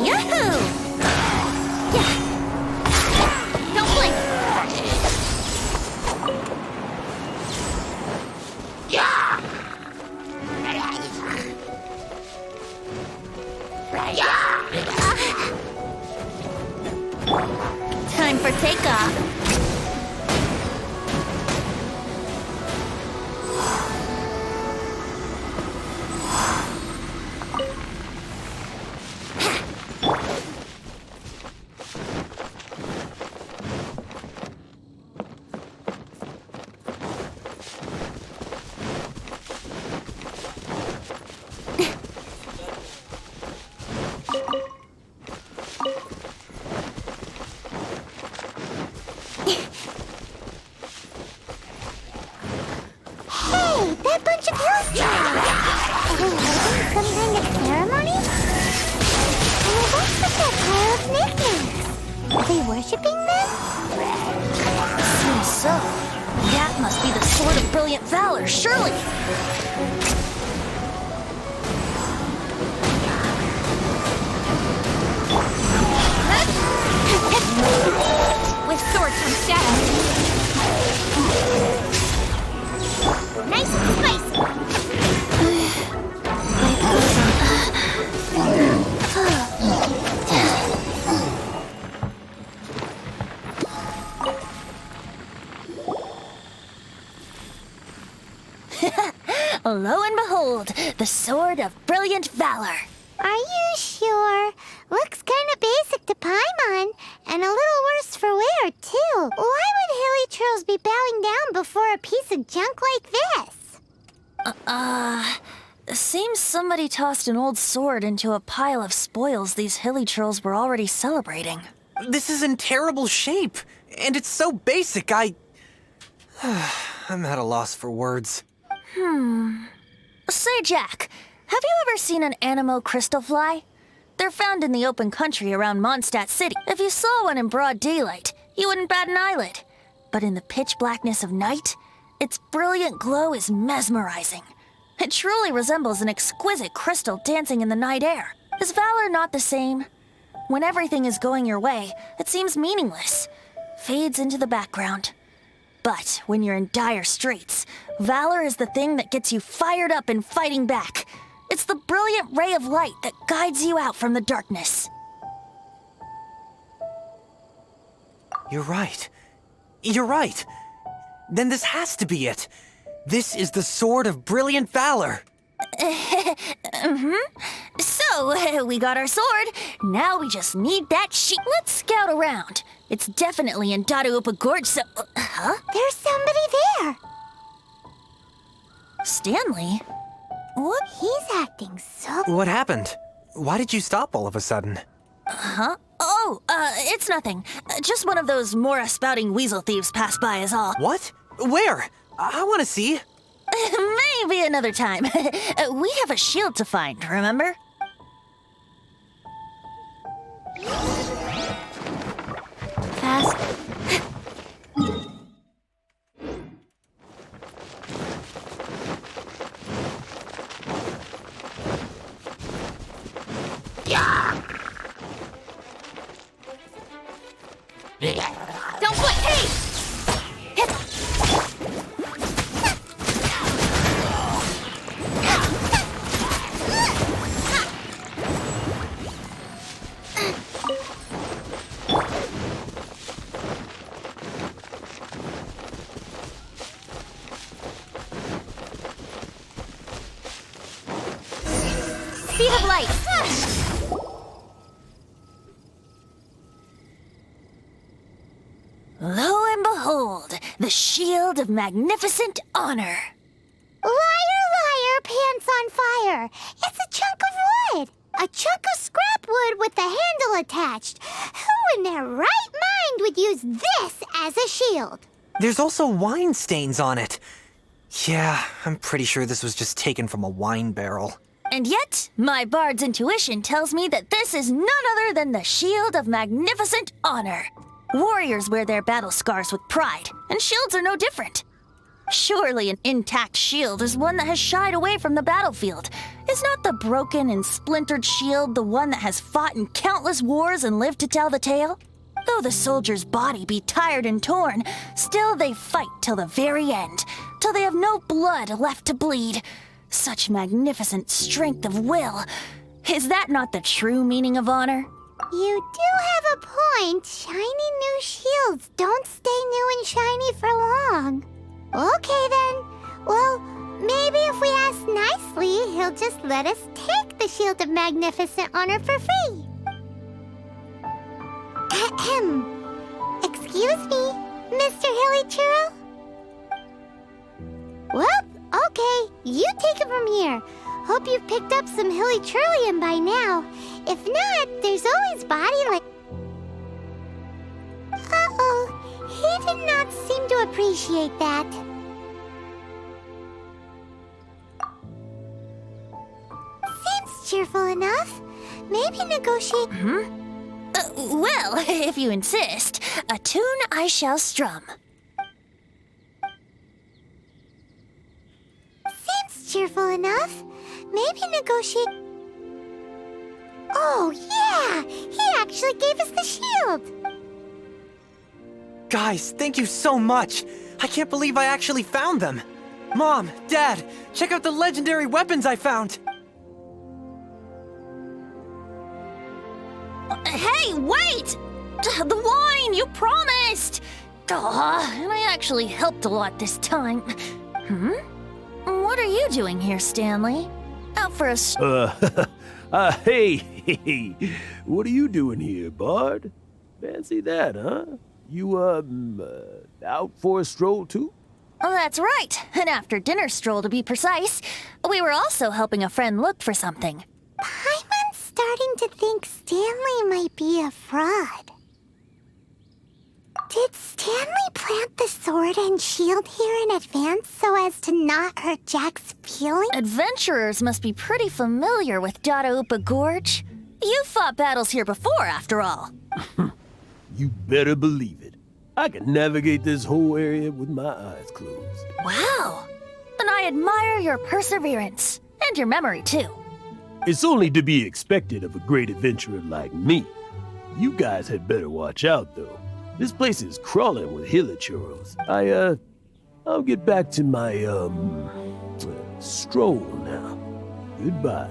Yahoo! Don't blink! Time for takeoff. some kind of ceremony? And what's with that pile of knickknacks? Are they worshipping them? Seems so. That must be the Sword of Brilliant Valor, surely! With sword comes shadow. Nice and spicy! Lo and behold, the Sword of Brilliant Valor. Are you sure? Looks kind of basic to Paimon, and a little worse for wear, too. Why would Hilly Churls be bowing down before a piece of junk like this? Seems somebody tossed an old sword into a pile of spoils these hilly trolls were already celebrating. This is in terrible shape, and it's so basic, I'm at a loss for words. Say, Jack, have you ever seen an Anemo crystal fly? They're found in the open country around Mondstadt City. If you saw one in broad daylight, you wouldn't bat an eyelid. But in the pitch blackness of night, its brilliant glow is mesmerizing. It truly resembles an exquisite crystal dancing in the night air. Is valor not the same? When everything is going your way, it seems meaningless, fades into the background. But when you're in dire straits, valor is the thing that gets you fired up and fighting back. It's the brilliant ray of light that guides you out from the darkness. You're right. You're right. Then this has to be it. This is the Sword of Brilliant Valor. So, we got our sword. Now we just need that sheet. Let's scout around. It's definitely in Dadaupa Gorge, so... huh? There's somebody there. Stanley? What? He's acting so... What happened? Why did you stop all of a sudden? Huh? Oh, it's nothing. Just one of those Mora spouting weasel thieves passed by is all. What? Where? I want to see. Maybe another time. We have a shield to find, remember? Fast. Don't blink! Hey! Speed of light. Lo and behold, the shield of magnificent honor. Liar, liar, pants on fire. It's a chunk of wood. A chunk of scrap wood with the handle attached. Who in their right mind would use this as a shield? There's also wine stains on it. Yeah, I'm pretty sure this was just taken from a wine barrel. And yet, my bard's intuition tells me that this is none other than the shield of magnificent honor. Warriors wear their battle scars with pride, and shields are no different. Surely an intact shield is one that has shied away from the battlefield. Is not the broken and splintered shield the one that has fought in countless wars and lived to tell the tale? Though the soldier's body be tired and torn, still they fight till the very end, till they have no blood left to bleed. Such magnificent strength of will. Is that not the true meaning of honor? You do have a point. Shiny new shields don't stay new and shiny for long. Okay then. Well, maybe if we ask nicely, he'll just let us take the Shield of Magnificent Honor for free. Ahem. Excuse me, Mr. Hilly Churl? Well, okay, you take it from here. Hope you've picked up some Hilly Churlium by now. If not, there's always body like... Uh-oh, he did not seem to appreciate that. See cheerful enough. Maybe negotiate... Well, if you insist, a tune I shall strum. Seems cheerful enough. Maybe negotiate... Oh, yeah! He actually gave us the shield! Guys, thank you so much! I can't believe I actually found them! Mom, Dad, check out the legendary weapons I found! Hey, wait! The wine, you promised! And I actually helped a lot this time. What are you doing here, Stanley? Out for a Hey, what are you doing here, Bard? Fancy that, huh? You, out for a stroll too? Oh, that's right. An after-dinner stroll, to be precise. We were also helping a friend look for something. Paimon's starting to think Stanley might be a fraud. Did Stanley plant the sword and shield here in advance so as to not hurt Jack's feelings? Adventurers must be pretty familiar with Dadaupa Gorge. You fought battles here before, after all. You better believe it. I can navigate this whole area with my eyes closed. Wow. Then I admire your perseverance. And your memory, too. It's only to be expected of a great adventurer like me. You guys had better watch out, though. This place is crawling with hilichurros. I'll get back to my, stroll now. Goodbye.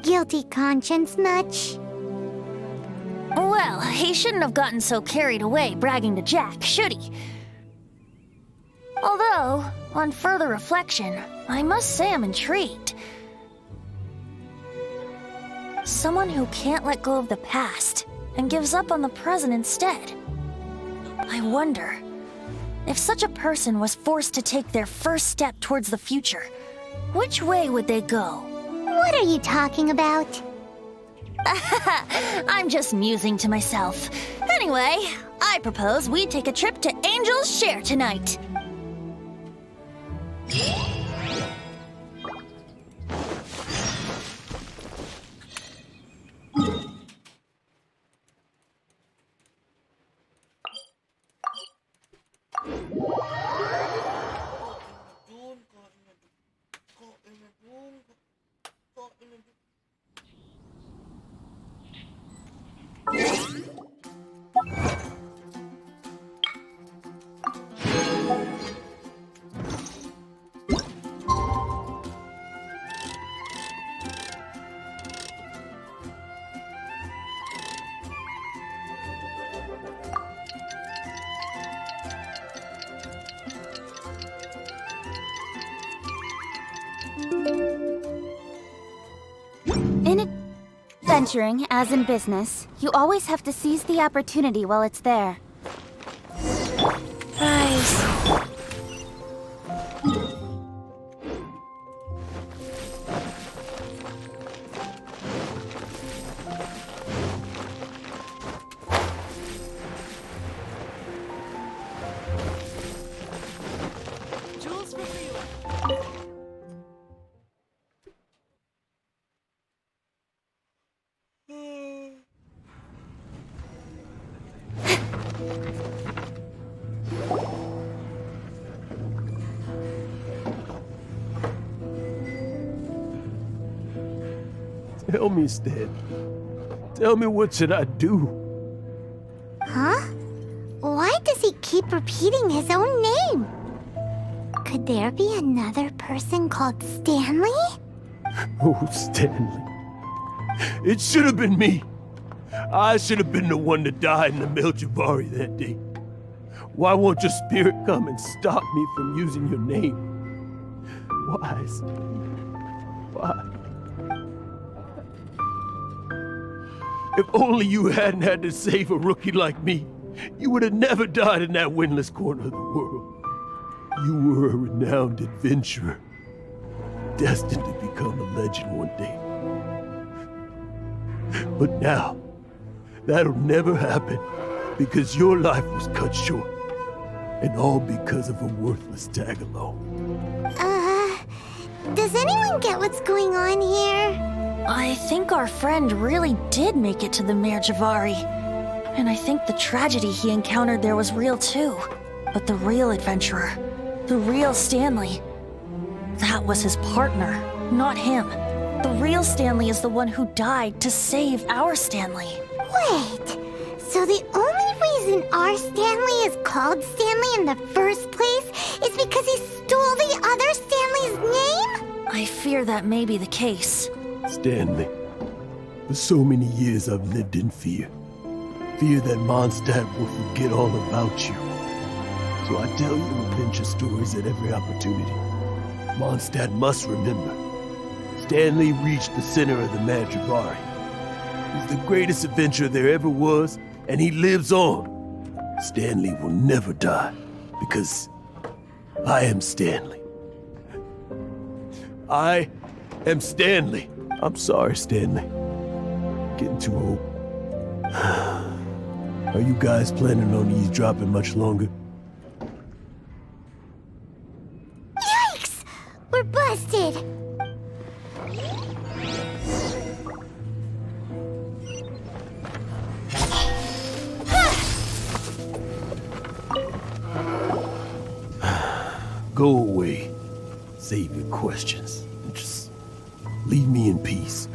Guilty conscience much? Well, he shouldn't have gotten so carried away bragging to Jack, should he? Although, on further reflection, I must say I'm intrigued. Someone who can't let go of the past and gives up on the present instead. I wonder, if such a person was forced to take their first step towards the future, which way would they go? What are you talking about? I'm just musing to myself. Anyway, I propose we take a trip to Angel's Share tonight. In adventuring, as in business, you always have to seize the opportunity while it's there. Rise. Tell me, Stan. Tell me, what should I do? Huh? Why does he keep repeating his own name? Could there be another person called Stanley? Oh, Stanley. It should have been me. I should have been the one to die in the Melchivari that day. Why won't your spirit come and stop me from using your name? Why, Stan? Why? If only you hadn't had to save a rookie like me, you would have never died in that windless corner of the world. You were a renowned adventurer, destined to become a legend one day. But now, that'll never happen, because your life was cut short, and all because of a worthless tag-along. Does anyone get what's going on here? I think our friend really did make it to the Mare Javari. And I think the tragedy he encountered there was real too. But the real adventurer, the real Stanley, that was his partner, not him. The real Stanley is the one who died to save our Stanley. Wait, so the only reason our Stanley is called Stanley in the first place is because he stole the other Stanley's name? I fear that may be the case. Stanley, for so many years I've lived in fear. Fear that Mondstadt will forget all about you. So I tell you adventure stories at every opportunity. Mondstadt must remember. Stanley reached the center of the Mare Javari. He's the greatest adventurer there ever was, and he lives on. Stanley will never die, because I am Stanley. I am Stanley. I'm sorry, Stanley. Getting too old. Are you guys planning on eavesdropping much longer? Yikes! We're busted! Go away. Save your questions. And just leave me in peace.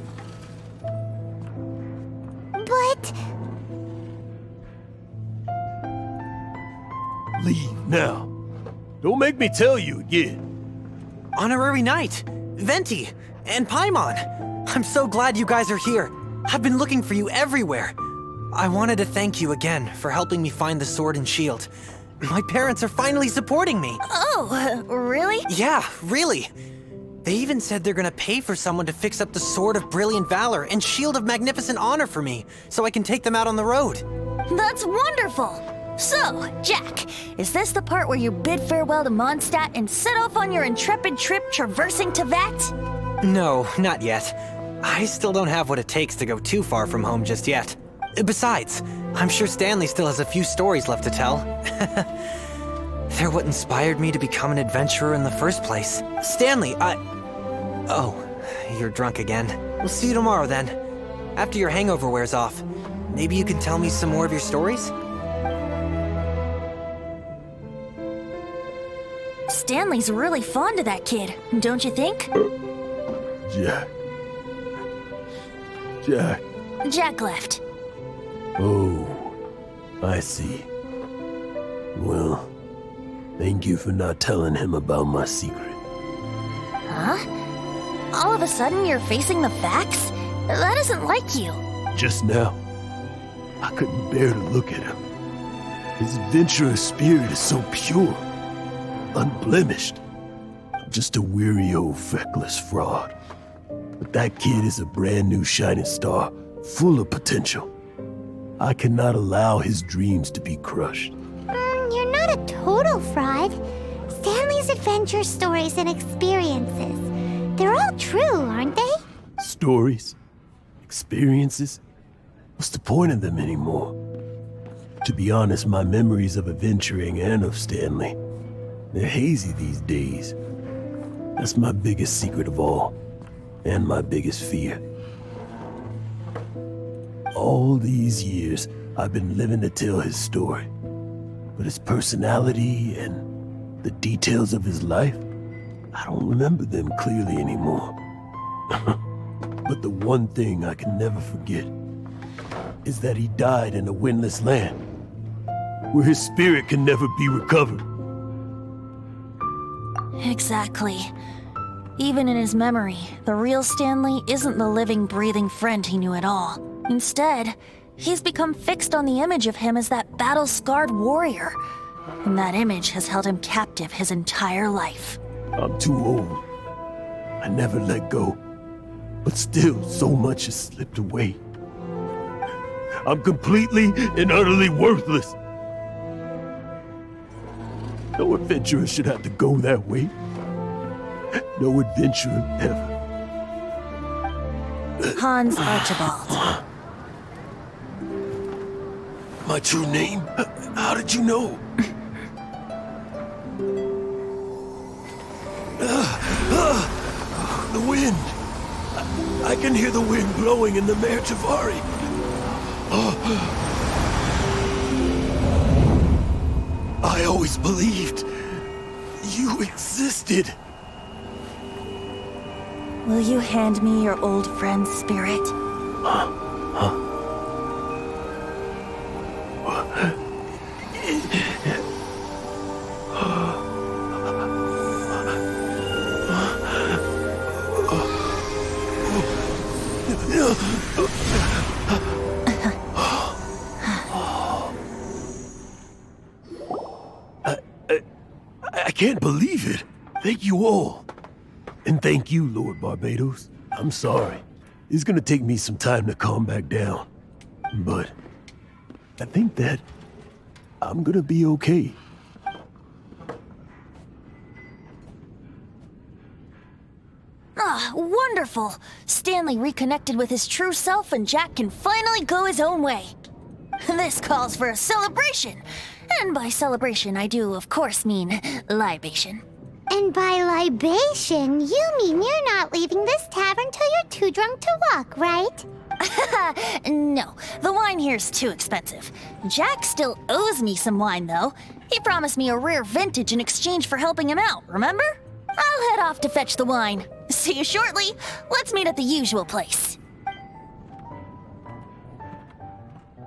But... Leave now. Don't make me tell you again. Honorary Knight, Venti, and Paimon. I'm so glad you guys are here. I've been looking for you everywhere. I wanted to thank you again for helping me find the sword and shield. My parents are finally supporting me. Oh, really? Yeah, really. They even said they're gonna pay for someone to fix up the Sword of Brilliant Valor and Shield of Magnificent Honor for me, so I can take them out on the road. That's wonderful! So, Jack, is this the part where you bid farewell to Mondstadt and set off on your intrepid trip traversing Teyvat? No, not yet. I still don't have what it takes to go too far from home just yet. Besides, I'm sure Stanley still has a few stories left to tell. They're what inspired me to become an adventurer in the first place. Stanley, Oh, you're drunk again. We'll see you tomorrow then. After your hangover wears off. Maybe you can tell me some more of your stories? Stanley's really fond of that kid, don't you think? Jack. Jack. Jack left. Oh, I see. Well, thank you for not telling him about my secret. Huh? All of a sudden you're facing the facts? That isn't like you. Just now, I couldn't bear to look at him. His adventurous spirit is so pure, unblemished. I'm just a weary old feckless fraud. But that kid is a brand new shining star, full of potential. I cannot allow his dreams to be crushed. You're not a total fraud. Stanley's adventure stories and experiences, they're all true, aren't they? Stories? Experiences? What's the point of them anymore? To be honest, my memories of adventuring and of Stanley, they're hazy these days. That's my biggest secret of all, and my biggest fear. All these years, I've been living to tell his story. But his personality and the details of his life, I don't remember them clearly anymore. But the one thing I can never forget is that he died in a windless land, where his spirit can never be recovered. Exactly. Even in his memory, the real Stanley isn't the living, breathing friend he knew at all. Instead, he's become fixed on the image of him as that battle-scarred warrior. And that image has held him captive his entire life. I'm too old. I never let go. But still, so much has slipped away. I'm completely and utterly worthless. No adventurer should have to go that way. No adventurer ever. Hans Archibald. My true name? How did you know? can hear the wind blowing in the Mare Javari. I always believed you existed. Will you hand me your old friend's spirit? I can't believe it. Thank you all. And thank you, Lord Barbados. I'm sorry. It's gonna take me some time to calm back down. But I think that I'm gonna be okay. Ah, wonderful! Stanley reconnected with his true self and Jack can finally go his own way. This calls for a celebration. And by celebration, I do, of course, mean libation. And by libation, you mean you're not leaving this tavern till you're too drunk to walk, right? No, the wine here's too expensive. Jack still owes me some wine, though. He promised me a rare vintage in exchange for helping him out, remember? I'll head off to fetch the wine. See you shortly. Let's meet at the usual place.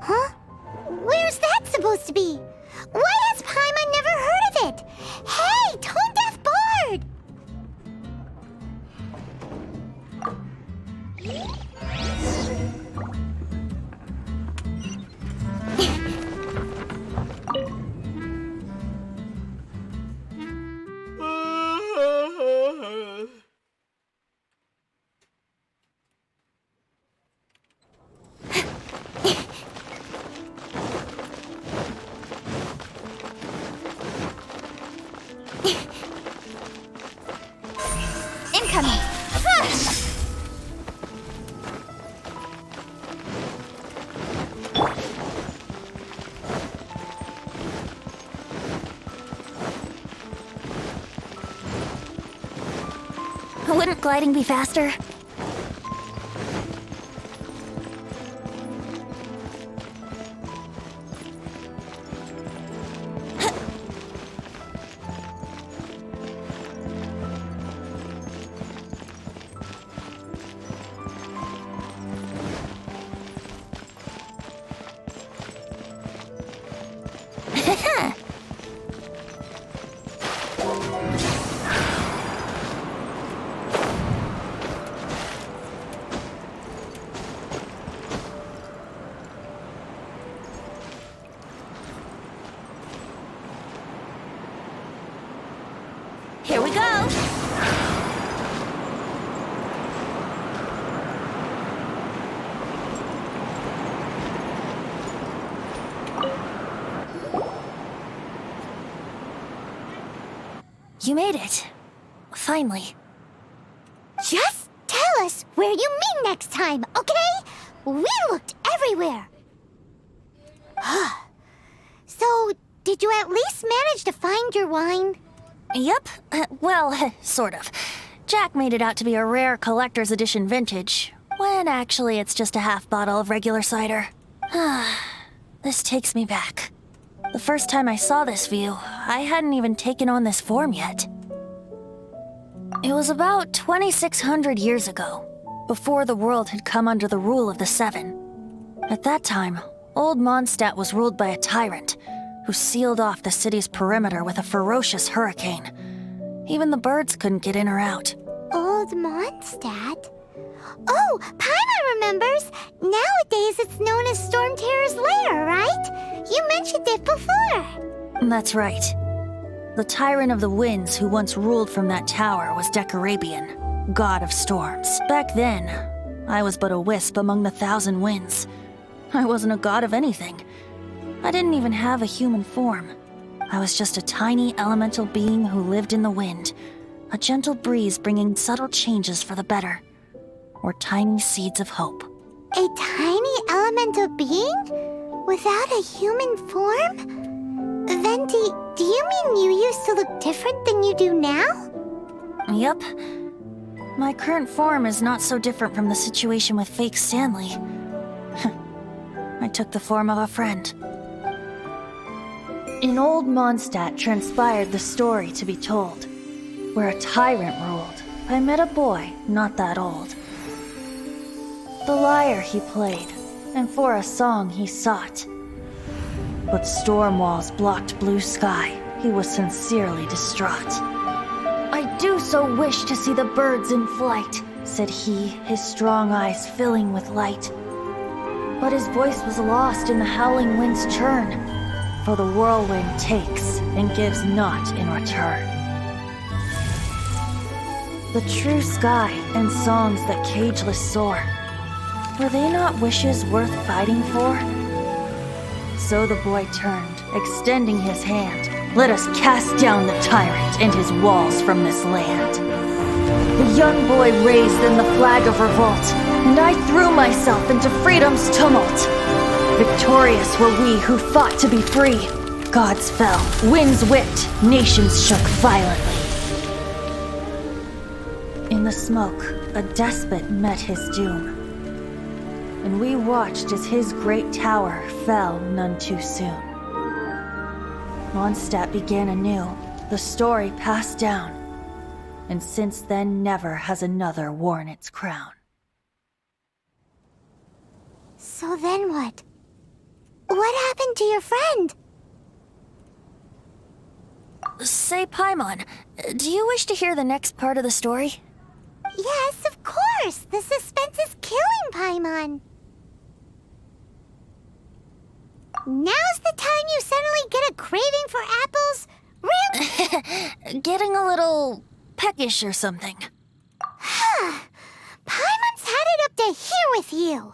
Huh? Where's that supposed to be? Why has Paimon never heard of it? Hey, Tone Deaf Bard! Incoming! Wouldn't gliding be faster? Here we go! You made it. Finally. Just tell us where you meet next time, okay? We looked everywhere. So, did you at least manage to find your wine? Yep. Well, sort of. Jack made it out to be a rare collector's edition vintage, when actually it's just a half bottle of regular cider. This takes me back. The first time I saw this view, I hadn't even taken on this form yet. It was about 2,600 years ago, before the world had come under the rule of the Seven. At that time, Old Mondstadt was ruled by a tyrant, who sealed off the city's perimeter with a ferocious hurricane. Even the birds couldn't get in or out. Old Mondstadt? Oh, Paimon remembers! Nowadays it's known as Storm Terror's lair, right? You mentioned it before. That's right. The Tyrant of the Winds who once ruled from that tower was Decarabian, god of storms. Back then, I was but a wisp among the 1,000 winds. I wasn't a god of anything. I didn't even have a human form. I was just a tiny elemental being who lived in the wind, a gentle breeze bringing subtle changes for the better, or tiny seeds of hope. A tiny elemental being? Without a human form? Then do you mean you used to look different than you do now? Yep. My current form is not so different from the situation with fake Stanley. I took the form of a friend. In old Mondstadt transpired the story to be told, where a tyrant ruled. I met a boy not that old. The lyre he played, and for a song he sought. But storm walls blocked blue sky. He was sincerely distraught. I do so wish to see the birds in flight, said he, his strong eyes filling with light. But his voice was lost in the howling wind's churn, for the whirlwind takes and gives not in return. The true sky and songs that cageless soar, were they not wishes worth fighting for? So the boy turned, extending his hand. Let us cast down the tyrant and his walls from this land. The young boy raised then the flag of revolt, and I threw myself into freedom's tumult. Victorious were we who fought to be free. Gods fell, winds whipped, nations shook violently. In the smoke, a despot met his doom, and we watched as his great tower fell none too soon. Mondstadt began anew, the story passed down, and since then never has another worn its crown. So then what? What happened to your friend? Say, Paimon, do you wish to hear the next part of the story? Yes, of course! The suspense is killing, Paimon! Now's the time you suddenly get a craving for apples? Really? Getting a little peckish or something. Paimon's had it up to here with you!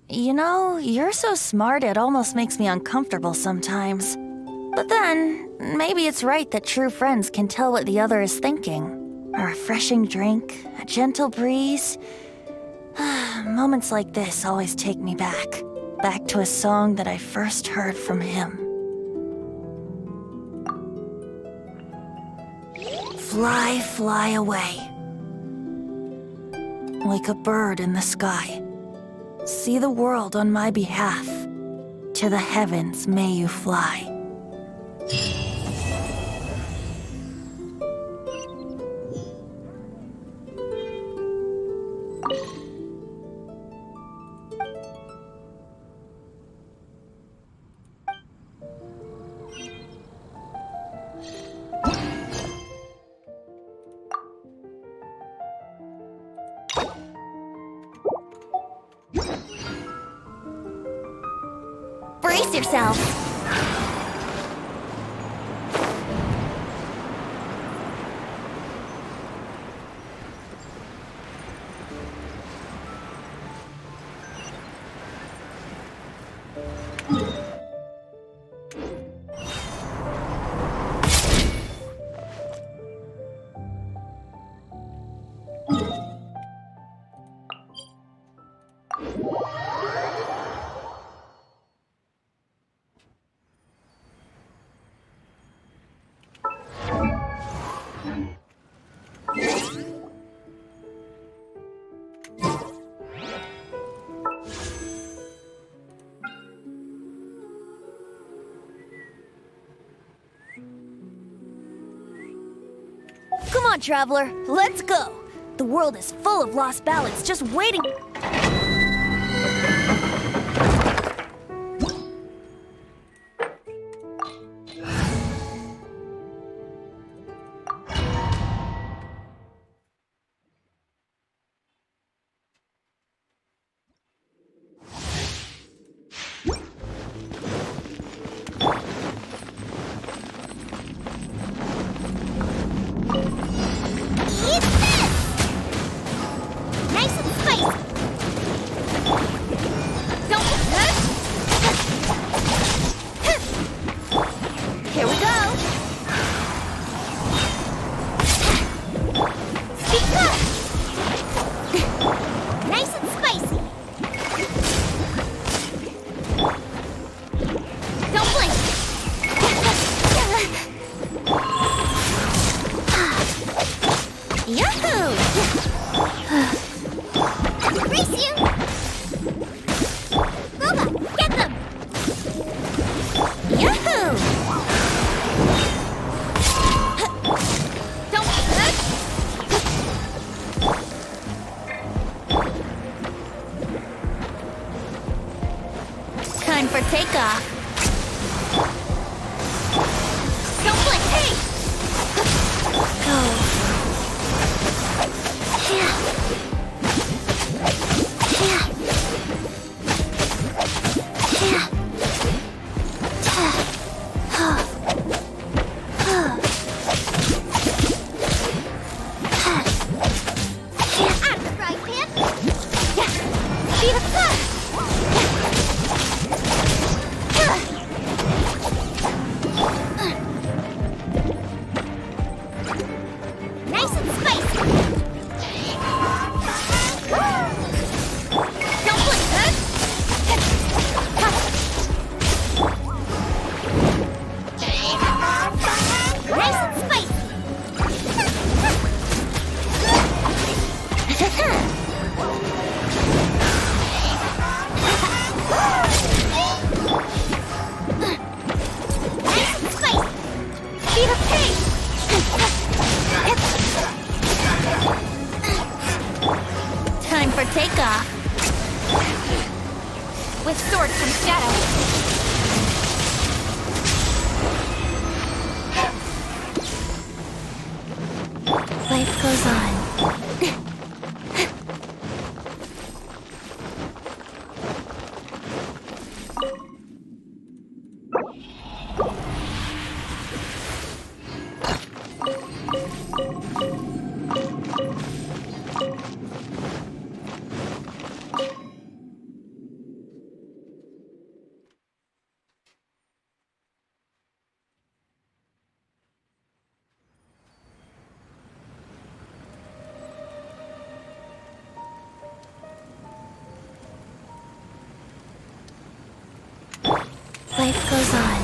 You know, you're so smart it almost makes me uncomfortable sometimes. But then, maybe it's right that true friends can tell what the other is thinking. A refreshing drink, a gentle breeze. Moments like this always take me back to a song that I first heard from him. Fly, fly away. Like a bird in the sky. See the world on my behalf. To the heavens may you fly. Brace yourself. Come on, traveler, let's go! The world is full of lost ballads just waiting. Nice and spicy! Time for takeoff. Don't blink! Hey! Go. Out of the frying pan! Feet up front! Nice and spicy! Don't blink! Huh? Nice and spicy! Nice and spicy! Feet up pace! Time for takeoff. With sword from shadow. Life goes on. Life goes on.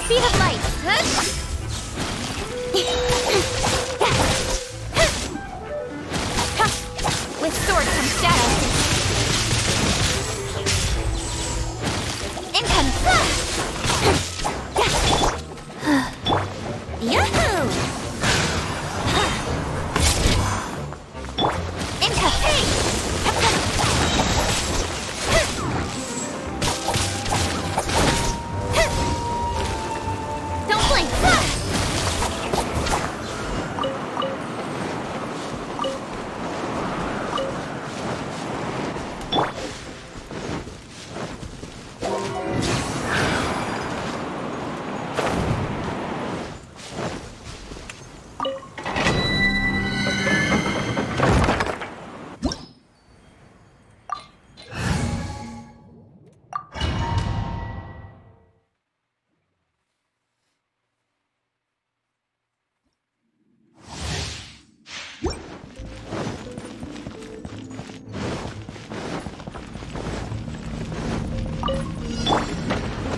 Speed of light. With sword comes shadow. Incoming. Yahoo! Incoming. Don't blink.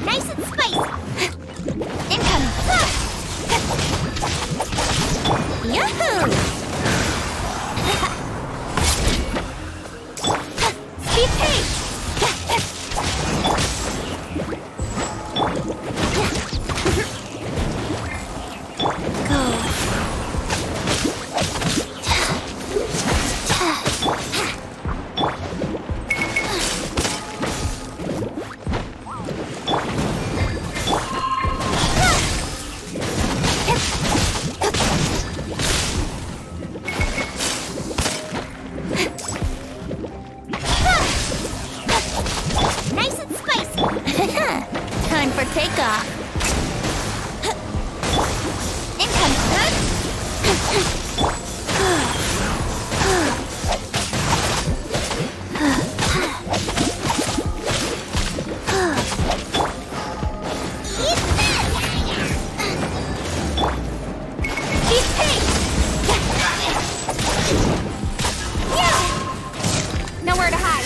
Nice and spicy. Incoming. Yahoo! Speed pace. Nice and spicy. Time for takeoff. Incoming. Nowhere to hide.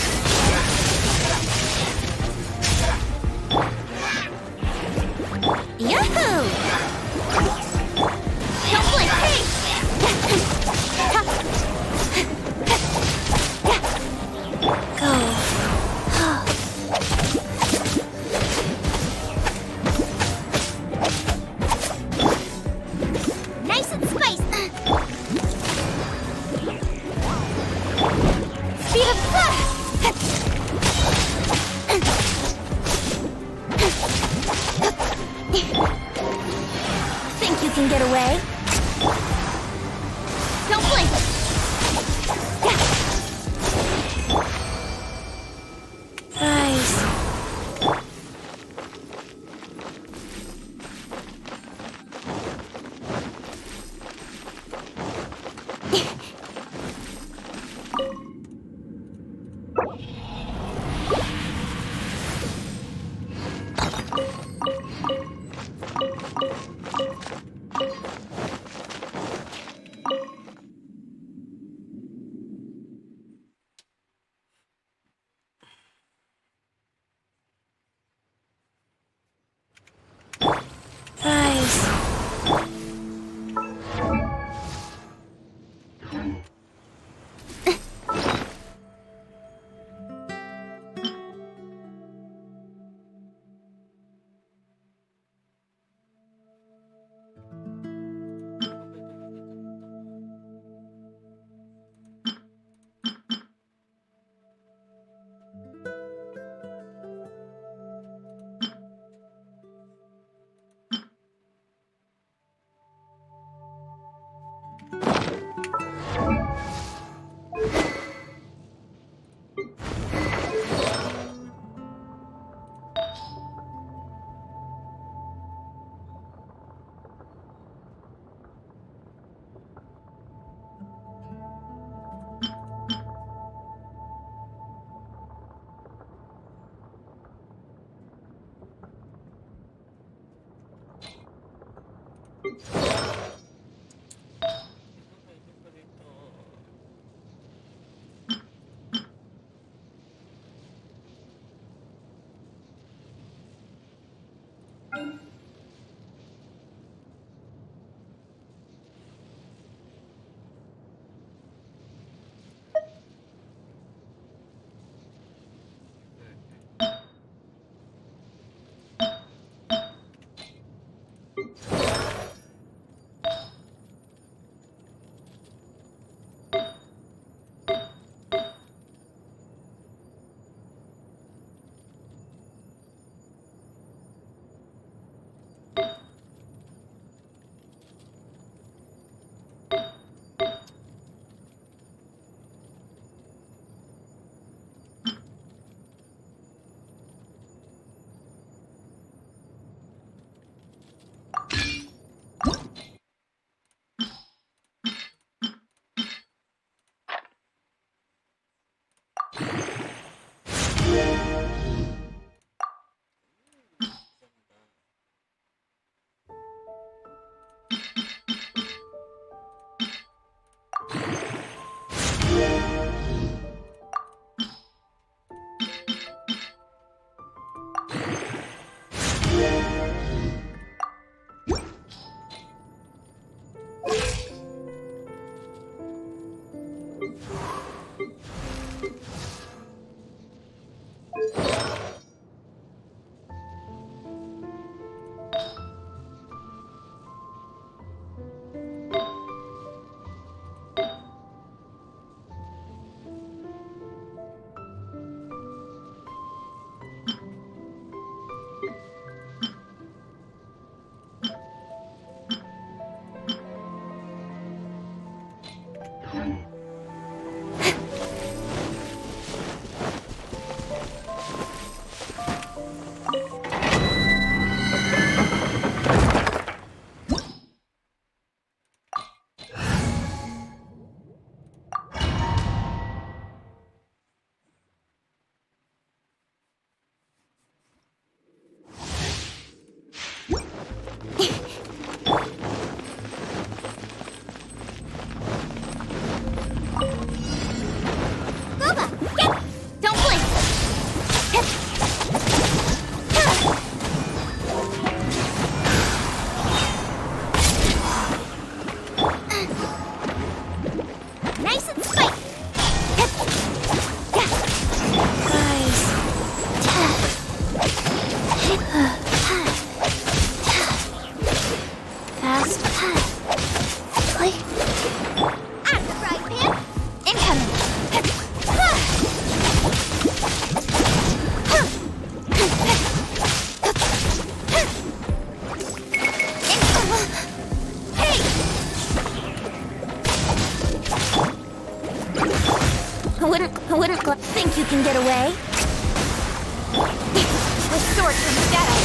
Restore from shadow.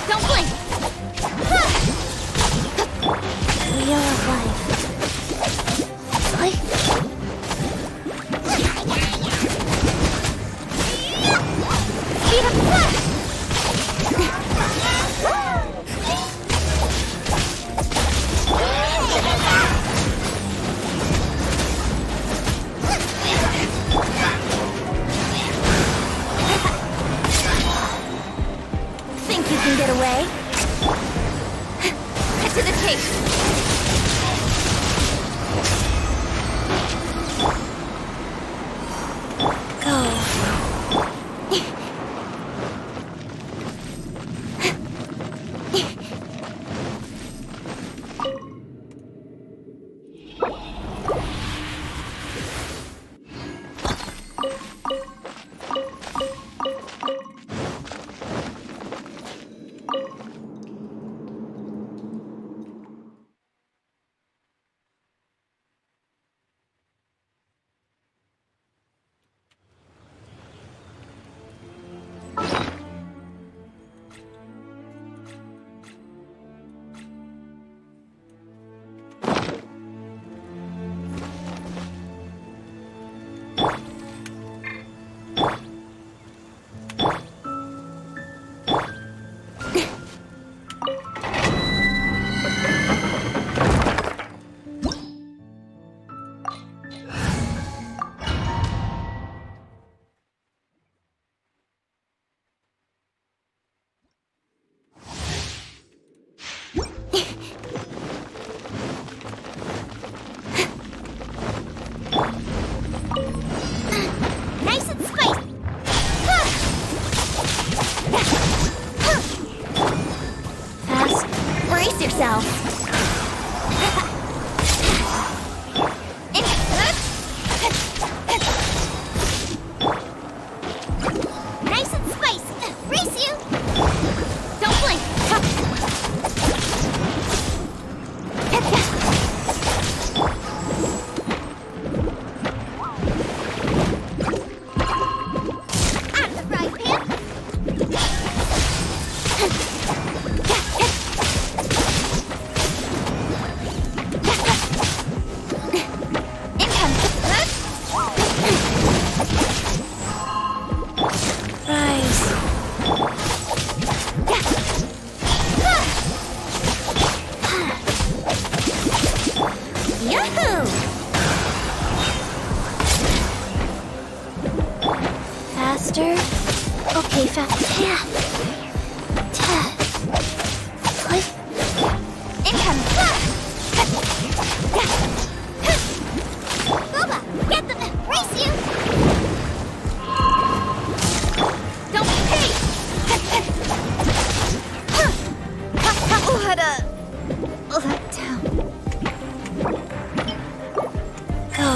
Don't blink. Wheel of life. Speed up. Think you can get away? Cut to the chase. Nice and spicy. Fast. Brace yourself. Nice and spicy. Race you. Don't blink. Out of the frying pan. Yahoo! Faster. Okay, fast. Yeah. Booba, get them. Race you. Don't pay. What a... let down. Go.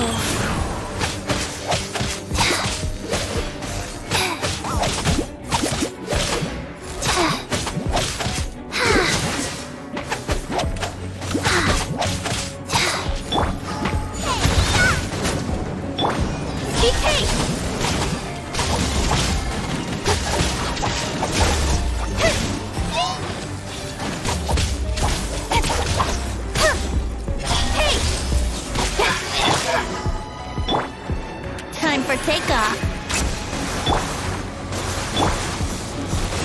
Be paid. Time for takeoff.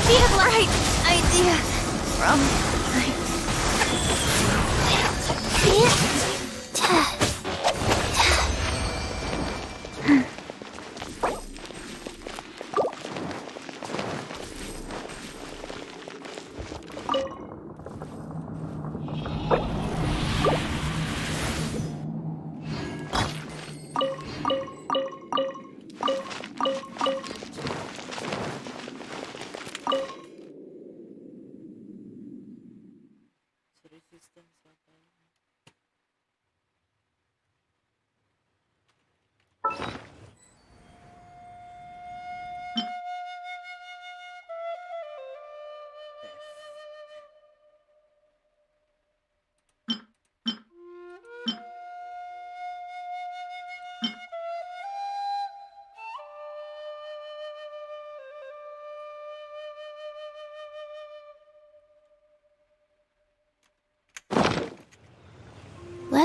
We have the Right idea from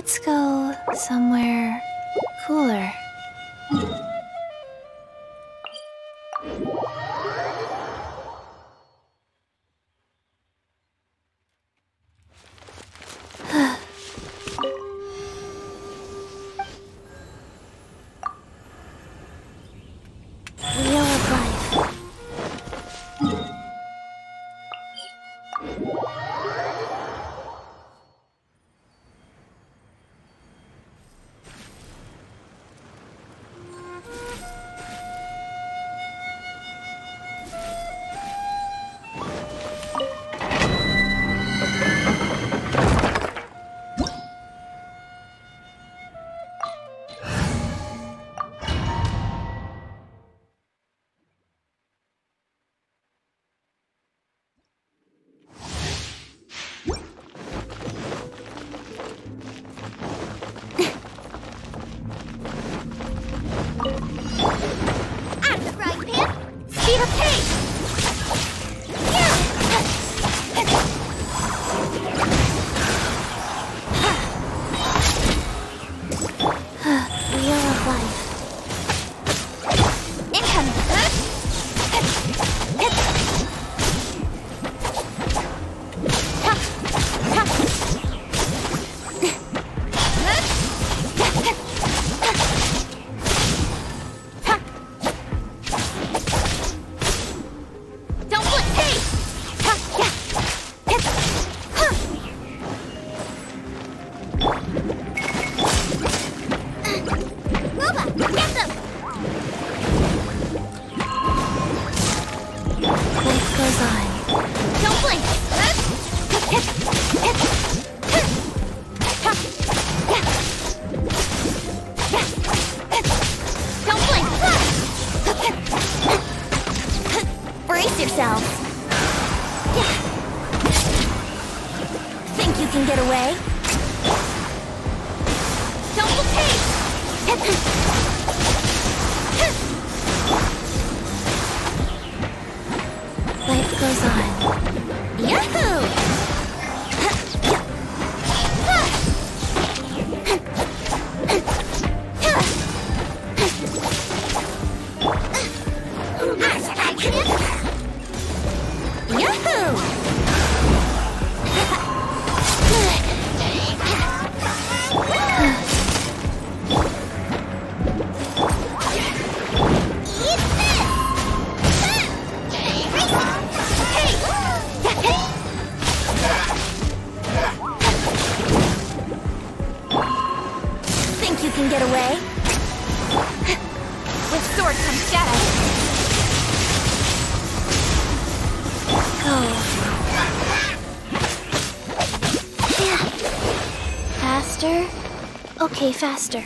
Let's go somewhere cooler. Wheel of Life. Out of the frying pan! Speed of pace! Wheel of Life. Incoming! Don't flip pace! Roba, get them! Life goes on. Don't blink! Don't blink! Brace yourself. Think you can get away? Don't flip pace! Life goes on. Yahoo! Think you can get away? With sword comes shadow. Go. Yeah. Faster? Okay, faster.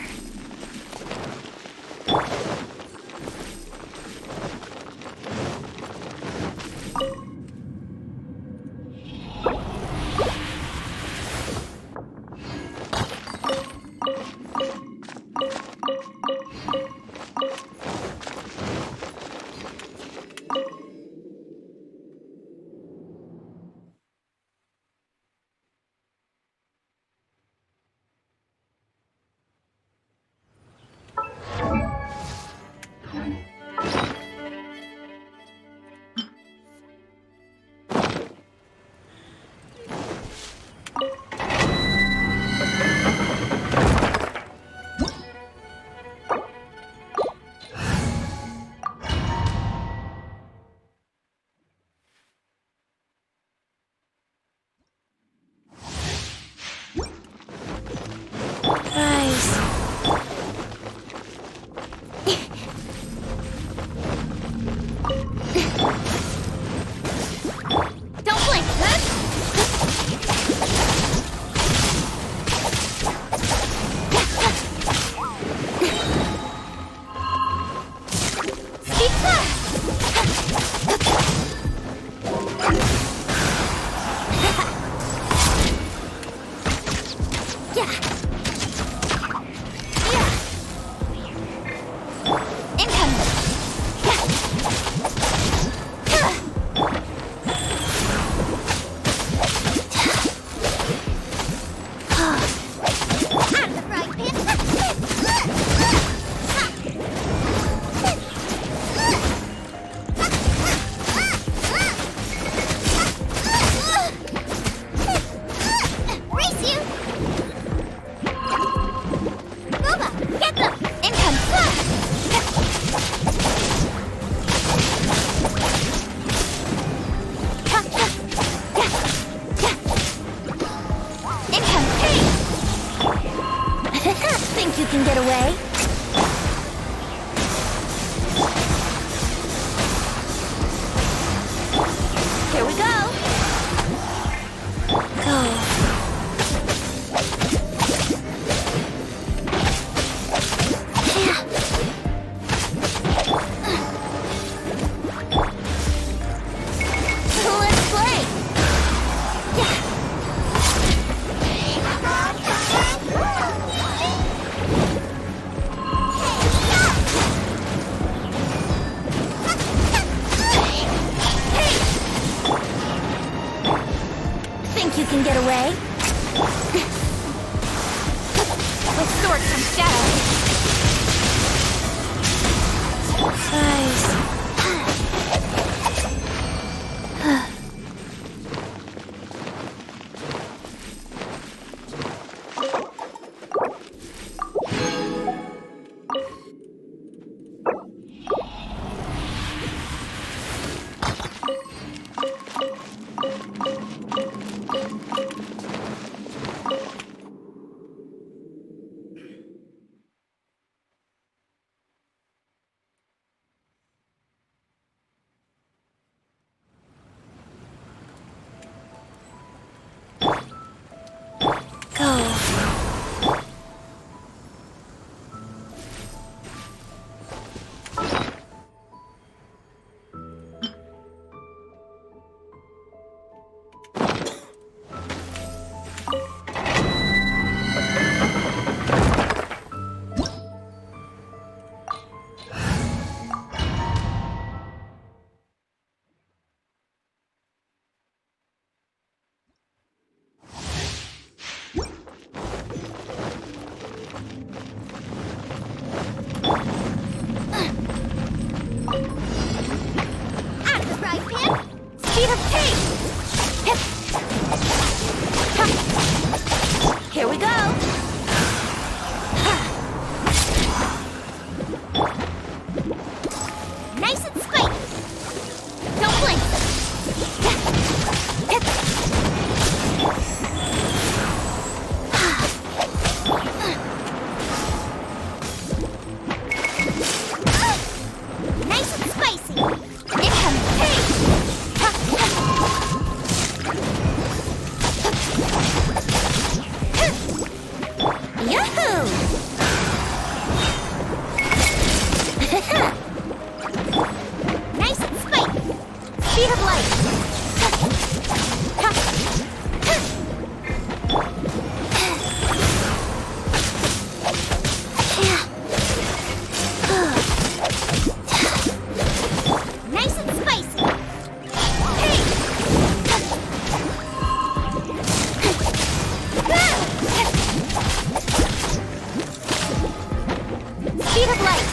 Speed of light.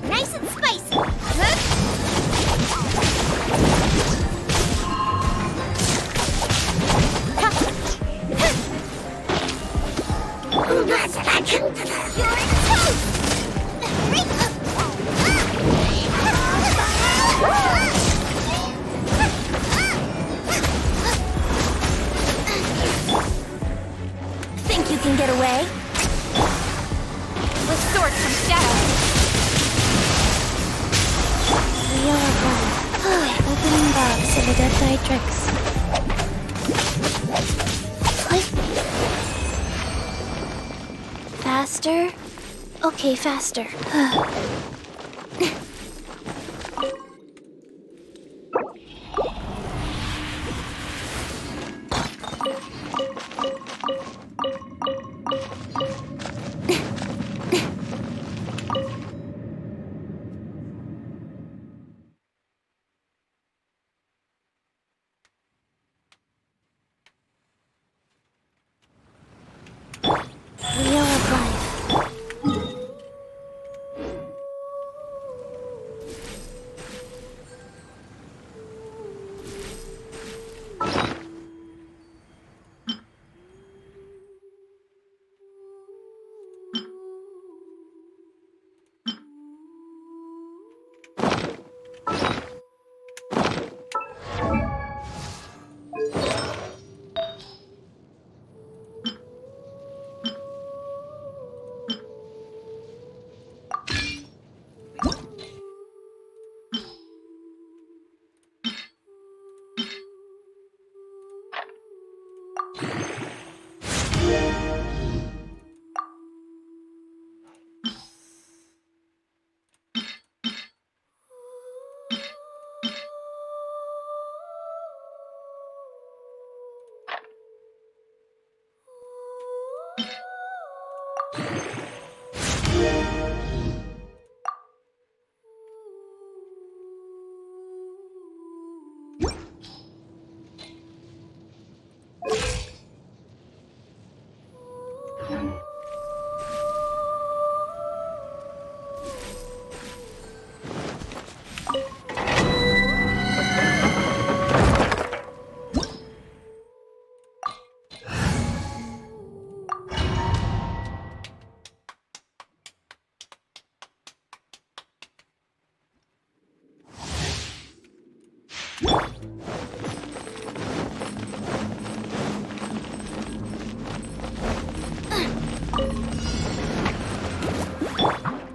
Nice and spicy. Think you can get away? With sword from shadow. Opening box of a dead Nitrix. Faster? Okay, faster. Wheel of life.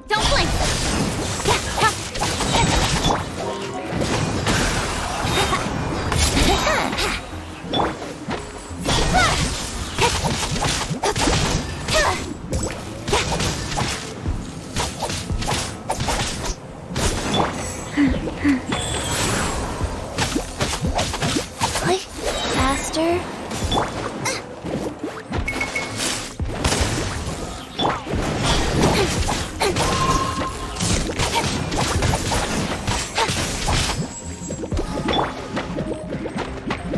Don't blink. Faster?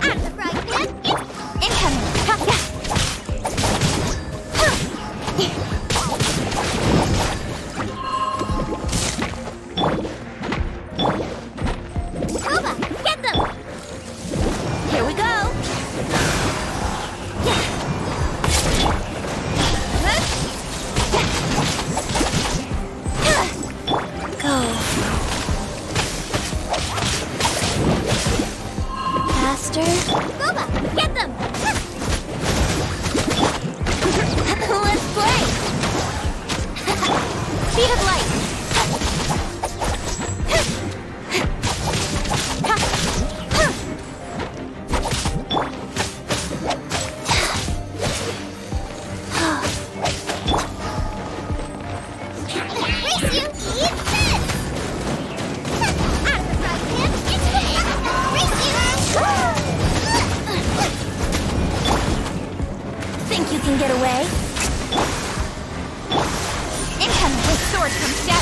Out of the frying pan. Incoming. Cobra, get them. Here we go. Go. Faster? Cobra, get them. Let's play. Speed of light. Race you. Eat this. Out of the frying pan. Race you. Think you can get away? Incoming with sword from shadow.